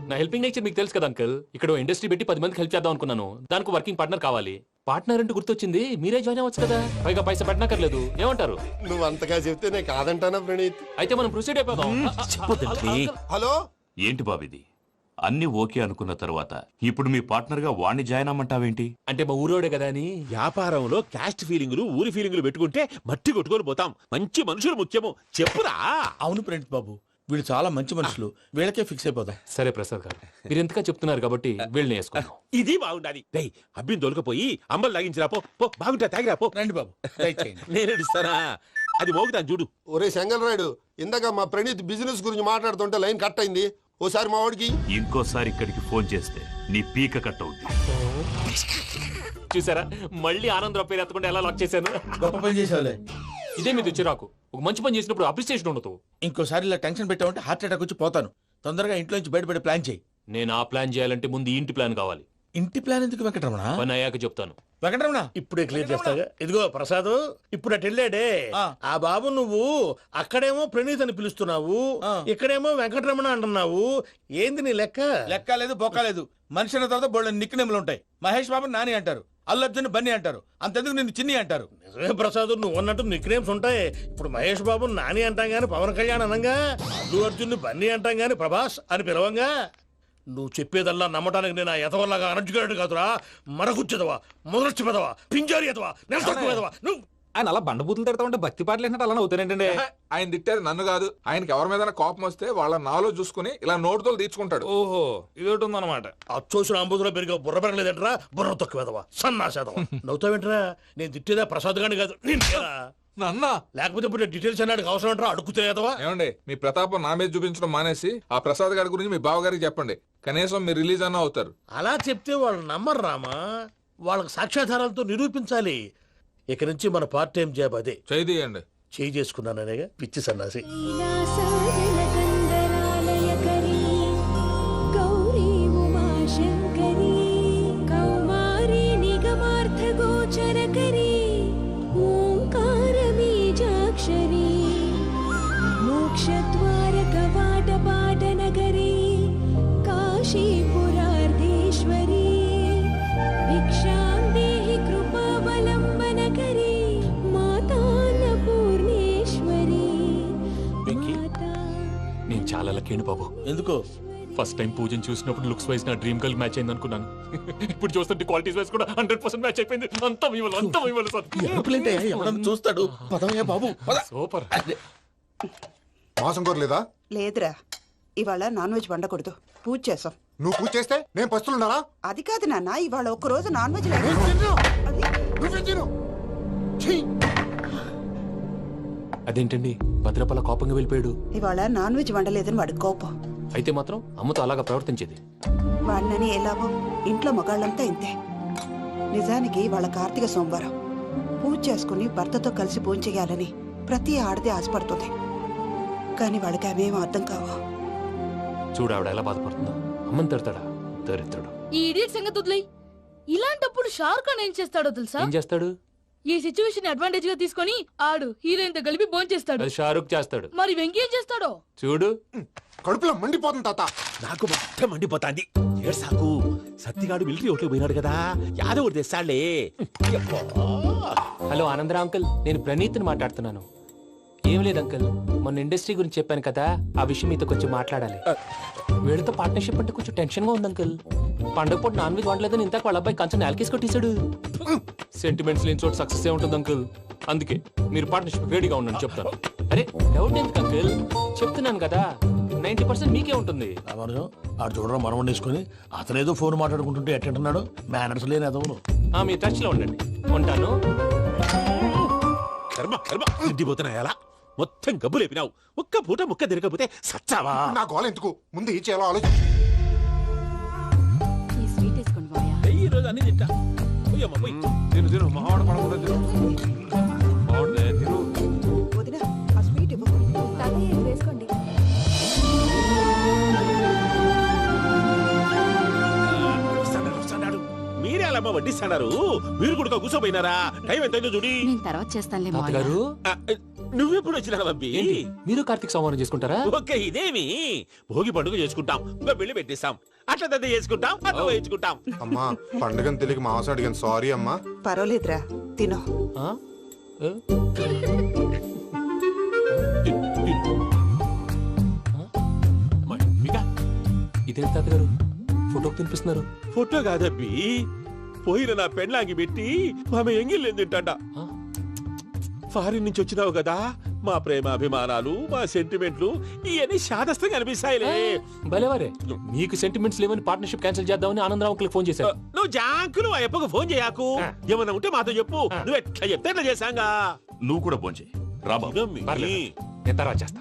నా హెల్పింగ్ నేచర్ మీకు తెలుసు కదా అంకుల్. ఇక్కడ ఇండస్ట్రీ పెట్టి 10 మందికి హెల్ప్ చేద్దాం అనుకున్నాను. దానికి వర్కింగ్ పార్ట్నర్ కావాలి. పార్ట్నర్ అంటే గుర్తొచ్చింది, మీరే జాయిన్ అవ్వచ్చు కదా, పైగా పైసా పెట్టనక్కర్లేదు. ఏమంటారు? నువ్వు అంతగా చెప్తే నేను కాదంటానా ప్రణీత్? అయితే మనం ప్రొసీడ్ అయిపోదాం. హలో ఏంటి బాబిది? అన్ని ఓకే అనుకున్న తర్వాత ఇప్పుడు మీ పార్ట్నర్ గా వాణ్ణి జాయిన్ అమ్మంటావేంటి? అంటే మా ఊరోడే కదా అని. వ్యాపారంలో క్యాస్ట్ ఫీలింగులు ఊరి ఫీలింగులు పెట్టుకుంటే మట్టి కొట్టుకొని పోతాం. మంచి మనుషులు ముఖ్యము. చెప్పురా. అవును ప్రణీత్ బాబు, వీళ్ళు చాలా మంచి మనుషులు, వీళ్ళకే ఫిక్స్ అయిపోదాం. సరే ప్రసాద్ గారు, మీరు ఎంతగా చెప్తున్నారు కాబట్టి వీళ్ళని వేసుకుందాం. ఇది బాగుండాలి. డై అబ్బిని దొలకపోయి అంబలు లాగించిరా పో. పో బాగుంటా తాగిరా పో. రండి బాబు, దయచేయండి. నేను ఇస్తానా? అది మోగుతాను చూడు. ఒరే చెంగల్ రాయుడు, ఇందాక మా ప్రణీత్ బిజినెస్ గురించి మాట్లాడుతుంటే లైన్ కట్ అయింది. ఓసారి మా వాడికి ఇంకోసారి ఇక్కడికి ఫోన్ చేస్తే నీ పీక కట్ అవుద్ది. చూసారా, మళ్ళీ ఆనందరావు పేరు ఎత్తకుండా ఎలా లాక్ చేశాను. గొప్ప పని చేసేవాళ్ళే. ఇదే మీద చిరాకు. ఒక మంచి పని చేసినప్పుడు అప్రిసియేషన్ ఉండదు. ఇంకోసారి ఇలా టెన్షన్ పెట్టామంటే హార్ట్ అటాక్ వచ్చి పోతాను. తొందరగా ఇంట్లో నుంచి బయటపడే ప్లాన్ చేయి. నేను ఆ ప్లాన్ చేయాలంటే ముందు ఈ ఇంటి ప్లాన్ కావాలి. ఇంటి ప్లాన్ ఎందుకు వెంకటరమణ? పని అయ్యాక చెప్తాను. వెంకటరమణ ఇప్పుడే క్లియర్ చేస్తాగా. ఇదిగో ప్రసాద్, ఇప్పుడు అటు వెళ్ళాడే ఆ బాబు, నువ్వు అక్కడేమో ప్రణీత్ అని పిలుస్తున్నావు, ఇక్కడేమో వెంకటరమణ అంటున్నావు. ఏంది నీ లెక్క? లెక్క లేదు, బొక్క లేదు. మనిషి అన్న తర్వాత బోళ్ళ నిక్నెములు ఉంటాయి. మహేష్ బాబు నాని అంటారు, అల్లు అర్జున్ బన్నీ అంటారు, అంతెందుకు నిన్ను చిన్ని అంటారు. నిజమే ప్రసాద్, నువ్వు అన్నట్టు నిక్నేమ్స్ ఉంటాయి. ఇప్పుడు మహేష్ బాబు నాని అంటాం గాని పవన్ కళ్యాణ్ అనంగా, అల్లు అర్జున్ బన్నీ అంటాం గాని ప్రభాస్ అని పిలవంగా. నువ్వు చెప్పేదల్లా నమ్మటానికి నేను ఎతవల్లాగా అనర్జుకేటెడ్ కాదురా. మరగుచ్చదవా, మొదలచ్చి పెదవా, పింజారి ఎదవా, నెల తక్కువ ఎదవా నువ్వు. ఆయన అలా బండబూతులు తిడతా ఉంటే భక్తి పాటలు ఏంటంటే అలా అవుతానంటే. ఆయన తిట్టేది నన్ను కాదు, ఆయనకి ఎవరి మీద కోపం వస్తే వాళ్ళ నాలో చూసుకుని ఇలా నోటుతో తీర్చుకుంటాడు. ఓహో, ఇదొకటి ఉందన్నమాట. అచ్చోసిన అంబుధులో పెరిగే బుర్ర పెరగలేదంటరా, బుర్ర తక్కువ ఎదవా, సన్నాసేదవా. నవ్వుతావేంట్రా? నేను తిట్టేదా ప్రసాద్ గాని కాదు, నిన్నేరా. నన్నా లేకపోతే ఇప్పుడు డీటెయిల్స్ అన్నాడు అవసరం అంటారా? అడుగుతాయేదవా. ఏమండి, మీ ప్రతాపం నా మీద చూపించడం మానేసి ఆ ప్రసాద్ గారి గురించి మీ బావగారికి చెప్పండి. కనీసం మీరు రిలీజ్ అన్న అవుతారు. అలా చెప్తే వాళ్ళు నమ్మరు రామా. వాళ్ళకి సాక్ష్యాధారాలతో నిరూపించాలి. ఇక నుంచి మన పార్ట్ టైం జాబ్ అదే. చేయండి. చేయి చేసుకున్నాననేగా పిచ్చి సన్నాసి. నేను చాలా లక్కీ బాబు. ఎందుకు? ఫస్ట్ టైం పూజను చూసినప్పుడు లుక్స్ వైజ్ నా డ్రీమ్ గర్ల్ మ్యాచ్ అయింది అనుకున్నాను. ఇప్పుడు చూస్తుంటే క్వాలిటీస్ వైజ్ కూడా 100% మ్యాచ్ అయిపోయింది. అంతా ఇవ్వాలి ఎవడన్నా చూస్తాడు. పదవయ్యా బాబు, పద. సూపర్. మాసం కోరలేదా? లేదురా, ఇవాళ నాన్ వెజ్ వండకూడదు, పూజ చేసాం. నువ్వు పూజ చేస్తే నేను పస్తులున్నానా? అది కాదు నాన్న, ఇవాళ ఒక్కరోజు నాన్ వెజ్ నువ్వే తిను. అదేంటండి, భద్రపల కోపంగా వెళ్ళిపోయాడు. ఇవాళ నాన్ వెజ్ వండలేదని వాడి కోపం. అయితే మాత్రం అమ్మతో అలాగా ప్రవర్తించేది. వాడినని ఎలాగో ఇంట్లో మగాళ్ళంతా ఇంతే. నిజానికి వాళ్ళ కార్తీక సోమవారం పూజ చేసుకుని భర్తతో కలిసి పూజ చేయాలని ప్రతి ఆడది ఆశపడుతుంది. కానీ వాడికి అవేం అర్థం కావు. చూడు ఆవిడ ఎలా బాధపడుతుందో. అమ్మని తిడతాడా దరిద్రుడు. ఈ ఇడియట్ సంగతి వదిలేయ్. ఇలాంటప్పుడు షారుఖ్ ఖాన్ ఏం చేస్తాడో తెలుసా? ఏం చేస్తాడు? ఈ సిచ్యువేషన్ అడ్వాంటేజ్ గా తీసుకొని ఆడు హీరోయిన్ తో కలిపి బోన్ చేస్తాడు. అది షారుఖ్ చేస్తాడు. మరి వెంకీ ఏం చేస్తాడో చూడు. కడుపులో మండిపోతుంది తాత. నాకు మొత్తం మండిపోతాంది. సాకు సత్తిగాడు మిలిటరీ ఓట్లు పోయినాడు కదా, యాదవ్ తెస్తాడులే. హలో ఆనందరా అంకుల్, నేను ప్రణీత్ని మాట్లాడుతున్నాను. ఏం లేదు అంకుల్, మొన్న ఇండస్ట్రీ గురించి చెప్పాను కదా, ఆ విషయం మీతో కొంచెం మాట్లాడాలి. వీళ్ళతో పార్ట్నర్షిప్ అంటే కొంచెం టెన్షన్ గా ఉంది అంకుల్. పండగ పూట నాన్ వెజ్ వండలేదని ఇంతకు వాళ్ళ అబ్బాయి కంచెం నేలకేసి కొట్టేశాడు. సెంటిమెంట్స్ లేని చోట సక్సెస్ ఏ ఉంటుంది అంకుల్. అందుకే మీరు పార్ట్నర్షిప్ రెడీగా ఉండండి చెప్తాను. అరే డౌట్ ఎందుకు అంకుల్, చెప్తున్నాను కదా, 90% మీకే ఉంటుంది. ఆడు చూడడం మనం వండేసుకుని అతనేదో ఫోన్ మాట్లాడుకుంటుంటే ఎట్టంటున్నాడు. మేనర్స్ లేని అదవును. మీ టచ్ లో ఉండండి. ఉంటాను. కర్మ కర్మ తిండిపోతున్నాయా? మొత్తం గబ్బు లేపినావు. ఒక్క పూట ముక్క తిరగకపోతే సచ్చావా? నా గోల ఎందుకు, ముందు ఈ చేయాలో ఆలోచించు. ఈ రోజు అన్ని తింటా. తిను మావాడు పడకుండా తిను. వదినా, ఆ స్వీట్ ఇవ్వు. వేసుకోండి. మీరే అలా వడ్డీ పెట్టిస్తాడారు మీరు కూడా కూర్చోపోయినారా టైం ఎంతైందో చూడి నేను తర్వాత చేస్తానులే మావయ్య. తాతగారు ఆ, నువ్వెప్పుడు వచ్చినా బంబి ఏంటి మీరు కార్తీక్ సంహారం చేసుకుంటారా? ఓకే ఇదేమి భోగి పండుగ చేసుకుంటాం ఇంకా పెళ్లి పెట్టేస్తాం అట్లా దద్ద చేసుకుంటాం అట్లా వేయించుకుంటాం. అమ్మా పండుగని తెలియక మాంస అడిగాను సారీ అమ్మా. పర్వాలేదురా తినో. ఆ? ఏ? ఇదేంటి తాతగారు ఫోటోకి తినిపిస్తున్నారు? ఫోటో కాదబ్బి పోయిన నా పెళ్ళాంగి పెట్టి ఆమె ఎంగిల్లేం తింటాడ. ఆ? ఫారిన్ నుంచి వచ్చినావు కదా మా ప్రేమ అభిమానాలు మా సెంటిమెంట్లు ఇవన్నీ శాదస్తంగా అనిపిస్తాయిలే. భలేవారే మీకు సెంటిమెంట్స్ లేవని పార్ట్నర్షిప్ క్యాన్సిల్ చేద్దామని ఆనందరావు అంకుల్ ఫోన్ చేశారు. నువ్వు జాంకులు ఆ ఎప్పకు ఫోన్ చేయకు. ఏమన్నా ఉంటే మాతో చెప్పు. నువ్వు ఎట్లా చెప్తే ఎట్లా చేశాంగా. నువ్వు కూడా ఫోన్ చేయి రాబాబు. ఇదమ్మి. పర్లేదు. నేను తర్వాత చేస్తా.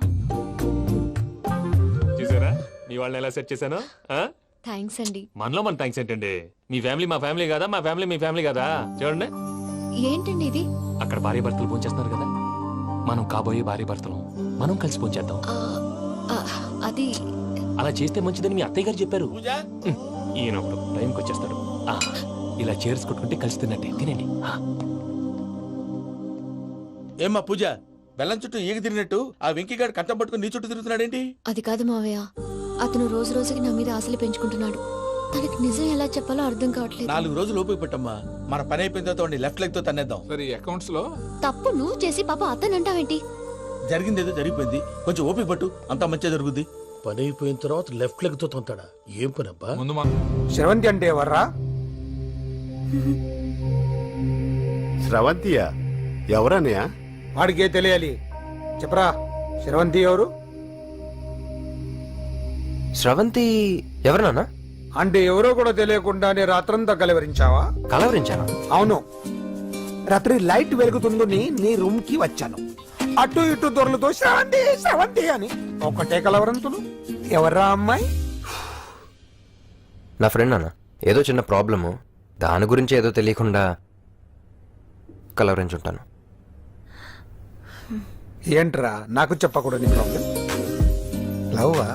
చూసారా మీ వాళ్ళని ఎలా సెట్ చేశాను? థ్యాంక్స్ అండి. మనలో మన థ్యాంక్స్ ఏంటండి? మీ ఫ్యామిలీ మా ఫ్యామిలీ కదా, మా ఫ్యామిలీ మీ ఫ్యామిలీ కదా. చూడండి ఏంటండి ఇది? అక్కడ భార్య భర్తలు ఫోన్ చేస్తున్నారు కదా, మనం కాబోయే భార్య భర్తలు మనం కలిసి ఫోన్ చేద్దాం. అది అలా చేస్తే మంచిదని మీ అత్తయ్య గారు చెప్పారు. పూజ ఈయన ఒకడు టైంకి వచ్చేస్తాడు. ఇలా చేర్స్ కొట్టుకుంటే కలిసి తిన్నట్టే. తినండి. ఏమ్మా పూజ బెల్లం చుట్టూ ఈగ తిరిగినట్టు ఆ వెంకీగాడు కట్టం పట్టుకుని నీ చుట్టూ తిరుగుతున్నాడేంటి? అది కాదు మావయ్య, అతను రోజు రోజుకి నా మీద ఆశలు పెంచుకుంటున్నాడు. తనకి నిజం ఎలా చెప్పాలో అర్థం కావట్లేదు. 4 రోజులు ఓపిక పట్టమ్మా, మన పని అయిపోయిన తర్వాత లెఫ్ట్ లెగ్ తో తన్నేద్దాం. సరే అకౌంట్స్ లో తప్పు నువ్వు చేసి పాప అతను అంటావేంటి? జరిగింది ఏదో జరిగిపోయింది, కొంచెం ఓపిక పట్టు, అంతా మంచిగా జరుగుద్ది. పని అయిపోయిన తర్వాత లెఫ్ట్ లెగ్ తో తొంతాడా? ఏం పని అబ్బా? ముందు శ్రవంతి అంటే ఎవర్రా? స్రవంతియా ఎవరన్నయ్యా? వాడికే తెలియాలి, చెప్పరా. శ్రవంతి ఎవరు? స్రవంతి ఎవరన్నా? అంటే ఎవరో కూడా తెలియకుండానే రాత్రంతా కలవరించావా? కలవరించానా? అవును, రాత్రి లైట్ వెలుగుతుందని నీ రూమ్ కి వచ్చాను. అటు ఇటు దొరలతో శ్రవంతి శ్రవంతి అని ఒకటే కలవరంతులు. ఎవర్రా అమ్మాయి? నా ఫ్రెండ్ అన్న, ఏదో చిన్న ప్రాబ్లము, దాని గురించి ఏదో తెలియకుండా కలవరించుంటాను. ఏంట్రా నాకు చెప్పకూడదు నీ ప్రాబ్లం? లవ్వా?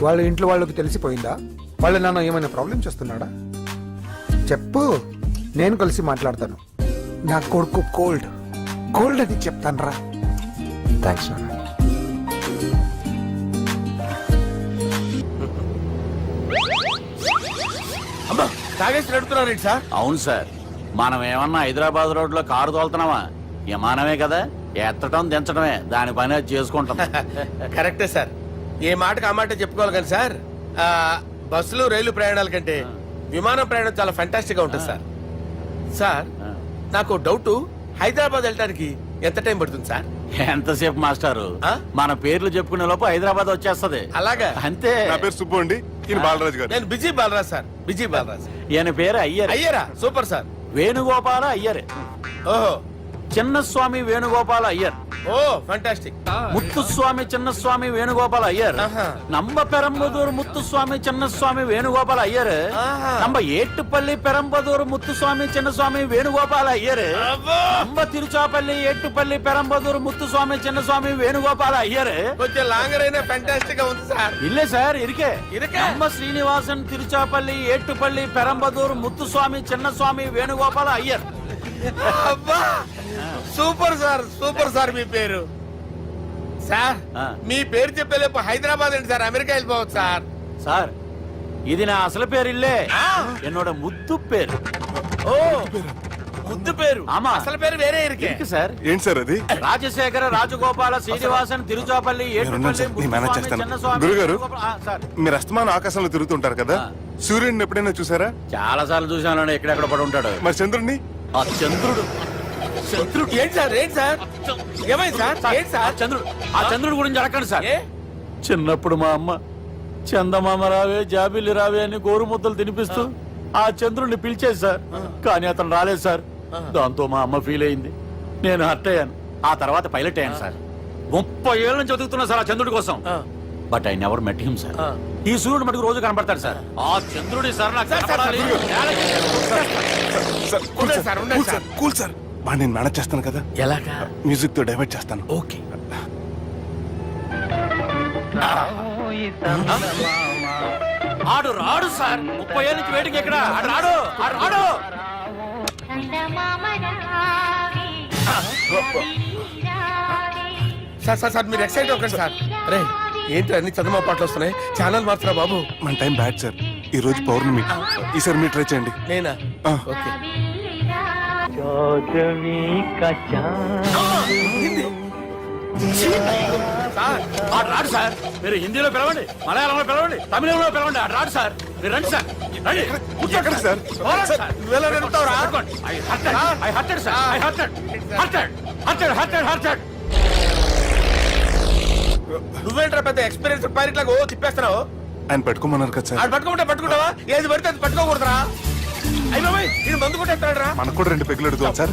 వాళ్ళ ఇంట్లో వాళ్ళకి తెలిసిపోయిందా? వాళ్ళ నాన్న ఏమైనా ప్రాబ్లం చేస్తున్నాడా? చెప్పు, నేను కలిసి మాట్లాడతాను. నా కొడుకు కోల్డ్ కోల్డ్ అని చెప్తాను రా. థ్యాంక్స్ నాన్న. అమ్మా తాగేసి నడుపుతున్నారేంటి సార్? అవును సార్, మనం ఏమన్నా హైదరాబాద్ రోడ్ లో కారు తోలుతున్నామా? విమానమే కదా, ఎత్తడం దించడమే, దాని పని అది చేసుకుంటాం. కరెక్టే సార్, ఏ మాటకు ఆ మాట చెప్పుకోవాలి కానీ సార్, బస్సులు రైలు ప్రయాణాల కంటే విమానం ప్రయాణం చాలా ఫంటాస్టిక్ గా ఉంటుంది సార్. సార్ నాకు డౌట్, హైదరాబాద్ వెళ్ళడానికి ఎంత టైం పడుతుంది సార్? ఎంతసేపు మాస్టారు, మన పేర్లు చెప్పుకునే లోపు హైదరాబాద్ వచ్చేస్తది. అలాగా? అంతే. నా పేరు సుబ్బు అండి, ఈయన బాలరాజు గారు. నేను busy Balaraj sir, busy Balaraj. ఈయన పేరు అయ్యర్. అయ్యరా? Super sir. వేణుగోపాల అయ్యర్. ఓహో, చిన్నస్వామి వేణుగోపాల అయ్యర్. ఓ ఫంటాస్టిక్. ముత్తుస్వామి చిన్నస్వామి వేణుగోపాల అయ్యర్. நம்ம பெரம்பதூர் முத்துசுவாமி சின்னசுவாமி வேணுகோபால ஐயர். நம்ம ஏட்டுப்பள்ளி பெரம்பதூர் முத்துசுவாமி சின்னசுவாமி வேணுகோபால ஐயர். நம்ம తిరుచాపల్లి ఏట్టుపల్లి పెరంబదూర్ ముత్తుస్వామి చిన్నస్వామి వేణుగోపాల అయ్యర్. కొంచెం లాంగర్ అయినా ఫంటాస్టిక్ గా ఉంది సార్. ఇల్లే సార్ ఇరికే. நம்ம శ్రీనివాసన్ తిరుచాపల్లి ఏట్టుపల్లి పెరంబదూర్ ముత్తుస్వామి చిన్నస్వామి వేణుగోపాల అయ్యర్. అబ్బా సూపర్ సార్, సూపర్ సార్. మీ పేరు సార్, మీ పేరు చెప్పేలేపు హైదరాబాద్ అండి సార్, అమెరికా వెళ్ళిపోవచ్చు సార్. సార్ ఇది నా అసలు పేరు ఇల్లే, என்னோட ముద్దు పేరు. ఓ ముద్దు పేరు? ఆమా, అసలు పేరు వేరే ఇరికే సార్. ఏంటి సార్ అది? రాజశేఖర రాజగోపాల శ్రీనివాసన్ తిరుచాపల్లి గురుగారు, మీరు అస్తమానం ఆకాశంలో తిరుగుతుంటారు కదా, సూర్యుడిని ఎప్పుడైనా చూసారా? చాలా సార్లు చూసాను, ఎక్కడెక్కడ పడి ఉంటాడు. మరి చంద్రుడిని? ఆ చంద్రుడు. చంద్రుడు ఏంటి సార్? ఏంటి సార్? ఏమైంది సార్? ఏంటి సార్? చంద్రుడు. ఆ చంద్రుడు గురించి అడగండి సార్. చిన్నప్పుడు మా అమ్మ చందమామ రావే జాబిల్లి రావే అని గోరుముద్దలు తినిపిస్తూ ఆ చంద్రుడిని పిలిచేది సార్, కానీ అతను రాలేదు సార్. దాంతో మా అమ్మ ఫీల్ అయింది, నేను హర్ట్ అయ్యాను. ఆ తర్వాత పైలట్ అయ్యాను సార్. 30 ఏళ్ళ నుంచి చదువుతున్నా సార్ ఆ చంద్రుడి కోసం. But I never met him sir. ఈ సూర్యుడు మటుకు రోజు కనబడతాడు సార్. ఆ చంద్రుడి సార్ నాకు కనపడాలి. కూల్ సార్, బాగా నేను మేనేజ్ చేస్తాను కదా. ఎలాగా? మ్యూజిక్ తో డైవర్ట్ చేస్తాను. ఓకే. ఆడు రాడు సార్, 30 ఏళ్ళ నుంచి వెయిటింగ్ ఎక్కడ? ఆడు రాడు. సార్ సార్ సార్ మీరు ఎక్సైట్ అవ్వకండి సార్. అరే ఏంటి అన్ని చందమా పాటలు వస్తున్నాయి, ఛానల్ మారుతున్నా బాబు. మన టైం బ్యాడ్ సార్. ఈ రోజు పౌర్ణమి. ఈసారి మీరు ట్రై చేయండి. నేనా? ఓకే. రాడు సార్. మీరు హిందీలో పిలవండి, మలయాళంలో పిలవండి, తమిళంలో పిలవండి. రాడు సార్. మీరు రండి సార్. రండి. ఎక్కడ సార్? నువ్వెలా నడుపుతావురా? నువ్వేంట్రా పెద్ద ఎక్స్పీరియన్స్ పైరెట్ లాగా ఓ తిప్పేస్తున్నావు? ఆయన పెట్టుకోమన్నారు కదా సార్. అది పట్టుకుంటే పట్టుకుంటావా? ఏది పడితే అది పట్టుకోకూడదురా. అయ్యి బాబాయ్ ఇది మందు కొట్టేస్తాడు రా. మనకు కూడా 2 పెగ్గులు అడుగుతాం సార్.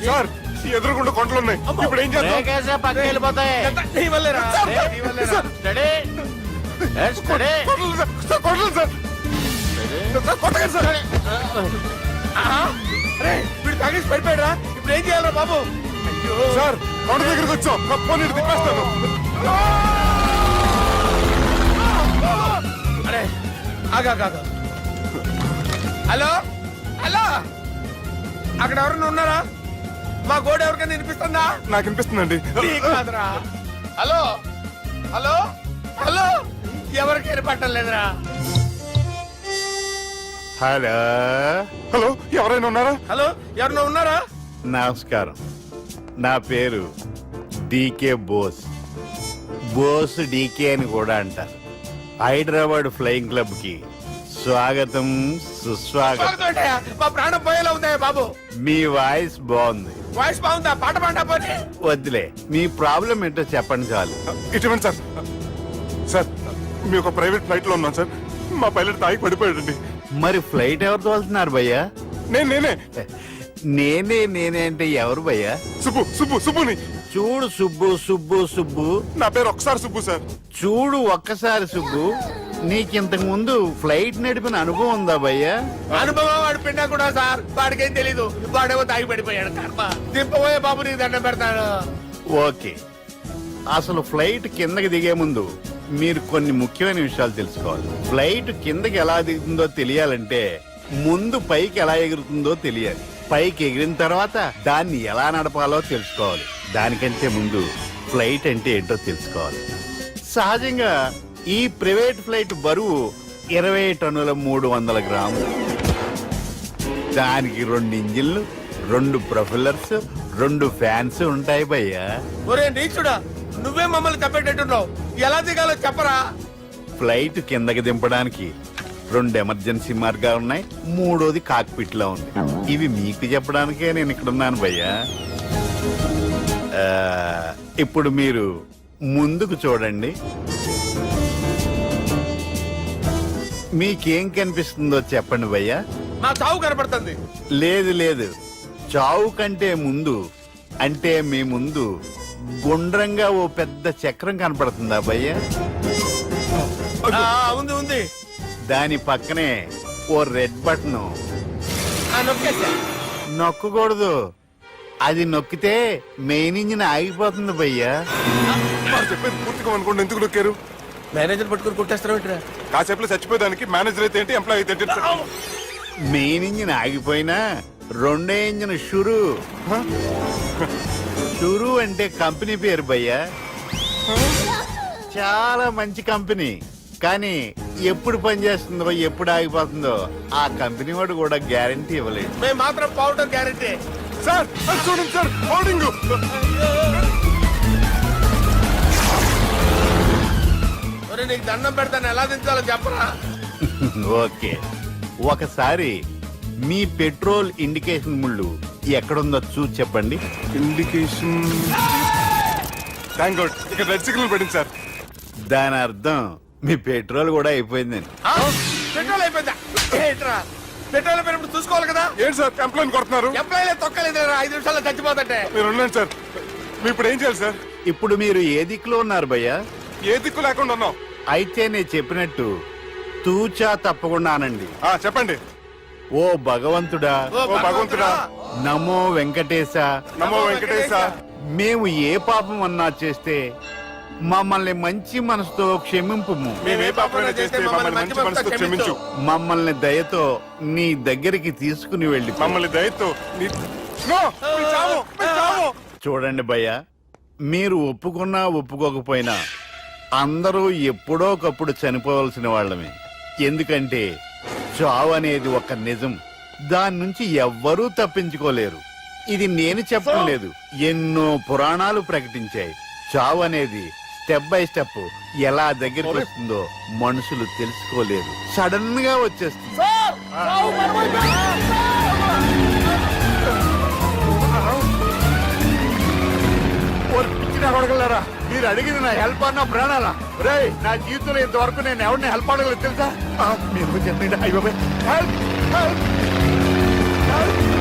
సార్ ఎదురుకుండా కొండలు ఉన్నాయి. ఇప్పుడు ఏం చేద్దాం? పక్కకి వెళ్ళిపోతాయి. నీ వల్లేరా? నీ వల్లేరా? స్టడీ. స్టడీ. కొండలు సార్. కొట్టగా సార్. అరే వీడు తాగేసి పడిపోయాడు రా. ఇప్పుడు ఏం చేయాలరా బాబు? సార్ కొండ దగ్గరికి వచ్చాం. పోనీ తిప్పేస్తాను. అరే ఆగా. హలో హలో, అక్కడ ఎవరన్నా ఉన్నారా? మా గోడ ఎవరికైనా వినిపిస్తుందా? నాకు వినిపిస్తుందండి. నీకు కాదురా. హలో హలో హలో, ఎవరికి వినపట్టలేదురా. హలో హలో, ఎవరైనా ఉన్నారా? హలో ఎవరన్నా ఉన్నారా? నమస్కారం. నా పేరు డీకే బోస్. బోస్ డీకే అని కూడా అంటారు. హైదరాబాద్ ఫ్లయింగ్ క్లబ్ కి స్వాగతం సుస్వాగతం. మా ప్రాణం పోయేలా ఉందా బాబు? మీ వాయిస్ బాగుంది. వాయిస్ బాగుందా? పాట పాడా పోనీ. వద్దులే, మీ ప్రాబ్లం ఏంటో చెప్పండి చాలు. ఇటువంటి సార్. సార్ మీ ఒక ప్రైవేట్ ఫ్లైట్ లో ఉన్నాం సార్. మా పైలట్ తాగి పడిపోయాడండి. మరి ఫ్లైట్ ఎవరు తోలుతున్నారు భయ్యా? నేనే నేనే అంటే ఎవరు భయ్యా? సుబ్బుని. చూడు సుబ్బు. నా పేరు ఒకసారి సుబ్బు సార్. చూడు ఒక్కసారి సుబ్బు, నీకింతకు ముందు ఫ్లైట్ నడిపిన అనుభవం ఉందా భయ్యా? అనుభవం వాడు పిండా కూడా సార్. వాడికేం తెలీదు. వాడేమో తాగి పడిపోయాడు. కర్మ. దింపబోయే బాబు నీకు దండం పెడతాడు. ఓకే, అసలు ఫ్లైట్ కిందకి దిగే ముందు మీరు కొన్ని ముఖ్యమైన విషయాలు తెలుసుకోవాలి. ఫ్లైట్ కిందకి ఎలా దిగుతుందో తెలియాలంటే ముందు పైకి ఎలా ఎగురుతుందో తెలియాలి. పైకి ఎగిరిన తర్వాత దాన్ని ఎలా నడపాలో తెలుసుకోవాలి. దానికంటే ముందు ఫ్లైట్ అంటే ఏంటో తెలుసుకోవాలి. సహజంగా ఈ ప్రైవేట్ ఫ్లైట్ బరువు 20 టన్నుల 300 గ్రాములు. దానికి 2 ఇంజిన్లు, 2 ప్రొఫెల్లర్స్, 2 ఫ్యాన్స్ ఉంటాయి భయ్యా. ఒరే నీచుడా, నువ్వే మమ్మల్ని తప్పేటట్టున్నావు. ఎలా దిగాలో చెప్పరా? ఫ్లైట్ కిందకి దింపడానికి 2 ఎమర్జెన్సీ మార్గాలు ఉన్నాయి. 3వది కాక్పిట్ లో ఉంది. ఇవి మీకు చెప్పడానికే నేను ఇక్కడ ఉన్నాను భయ్యా. ఇప్పుడు మీరు ముందుకు చూడండి. మీకేం కనిపిస్తుందో చెప్పండి భయ్యా. మా చావు కనపడుతుంది. లేదు, చావు కంటే ముందు అంటే మీ ముందు గుండ్రంగా ఓ పెద్ద చక్రం కనపడుతుందా భయ్యా? ఉంది. దాని పక్కనే ఓ రెడ్ బటన్. నొక్కకూడదు. అది నొక్కితే మెయిన్ ఇంజిన్ ఆగిపోతుంది భయ్యా. చెప్పేది పూర్తిగా అనుకోండి. ఎందుకు నొక్కారు? మేనేజర్ పట్టుకుని కుట్టేస్తారా? కాసేపులో చచ్చిపోయేదానికి మేనేజర్ అయితే ఏంటి, ఎంప్లాయ్ అయితే ఏంటి? మెయిన్ ఇంజిన్ ఆగిపోయినా 2వ ఇంజిన్ షురు. షురు అంటే కంపెనీ పేరు భయ్యా. చాలా మంచి కంపెనీ. కానీ ఎప్పుడు పనిచేస్తుందో ఎప్పుడు ఆగిపోతుందో ఆ కంపెనీ వాడు కూడా గ్యారంటీ ఇవ్వలేదు. మేము మాత్రం పౌడర్ గ్యారంటీ. సార్ చూడండి సార్, హోర్డింగ్. నీకు దండం పెడతాను, ఎలా దించాలో చెప్పరా? ఓకే, ఒకసారి మీ పెట్రోల్ ఇండికేషన్ ముళ్ళు ఎక్కడుందో చూసి చెప్పండి. ఇండికేషన్. థ్యాంక్ గాడ్, ఇక్కడ రెడ్ సిగ్నల్ పడింది సార్. దాని అర్థం మీ పెట్రోల్ కూడా అయిపోయిందండి. పెట్రోల్ అయిపోయిందా? ఏంట్రా పెట్రోల్ అయిపోయినప్పుడు చూసుకోవాలి కదా. ఏంటి సార్ కంప్లైంట్ కొడుతున్నారు? ఎంప్లాయీలే తొక్కలేదు. 5 నిమిషాల్లో చచ్చిపోతుంటే మీరు ఉండండి సార్. మీరు ఇప్పుడు ఏం చేయాలి సార్? ఇప్పుడు మీరు ఏ దిక్కులో ఉన్నారు భయ్యా? ఏ దిక్కు లేకుండా ఉన్నాం. అయితే నేను చెప్పినట్టు తూచా తప్పకుండా అనండి. చెప్పండి. ఓ భగవంతుడా, నమో వెంకటేశ, నమో వెంకటేశ. మేము ఏ పాపం అన్నా చేస్తే మమ్మల్ని మంచి మనసుతో క్షమింపు. మమ్మల్ని దయతో నీ దగ్గరికి తీసుకుని వెళ్ళి మమ్మల్ని దయతో చూడండి భయ్య, మీరు ఒప్పుకున్నా ఒప్పుకోకపోయినా అందరూ ఎప్పుడో ఒకప్పుడు చనిపోవలసిన వాళ్ళమే. ఎందుకంటే చావు అనేది ఒక నిజం, దాని నుంచి ఎవ్వరూ తప్పించుకోలేరు. ఇది నేను చెప్పడం లేదు, ఎన్నో పురాణాలు ప్రకటించాయి. చావు అనేది స్టెప్ బై స్టెప్ ఎలా దగ్గరికి వస్తుందో మనుషులు తెలుసుకోలేరు, సడన్ గా వచ్చేస్తుంది. అడగలరా, మీరు అడిగింది నా హెల్ప్ అన్న ప్రాణాలా? రే, నా జీవితంలో ఇంతవరకు నేను ఎవరిని హెల్ప్ అడగలేదు తెలుసా? మీరు చెప్పండి. అయ్యో, హెల్ప్ హెల్ప్ హెల్ప్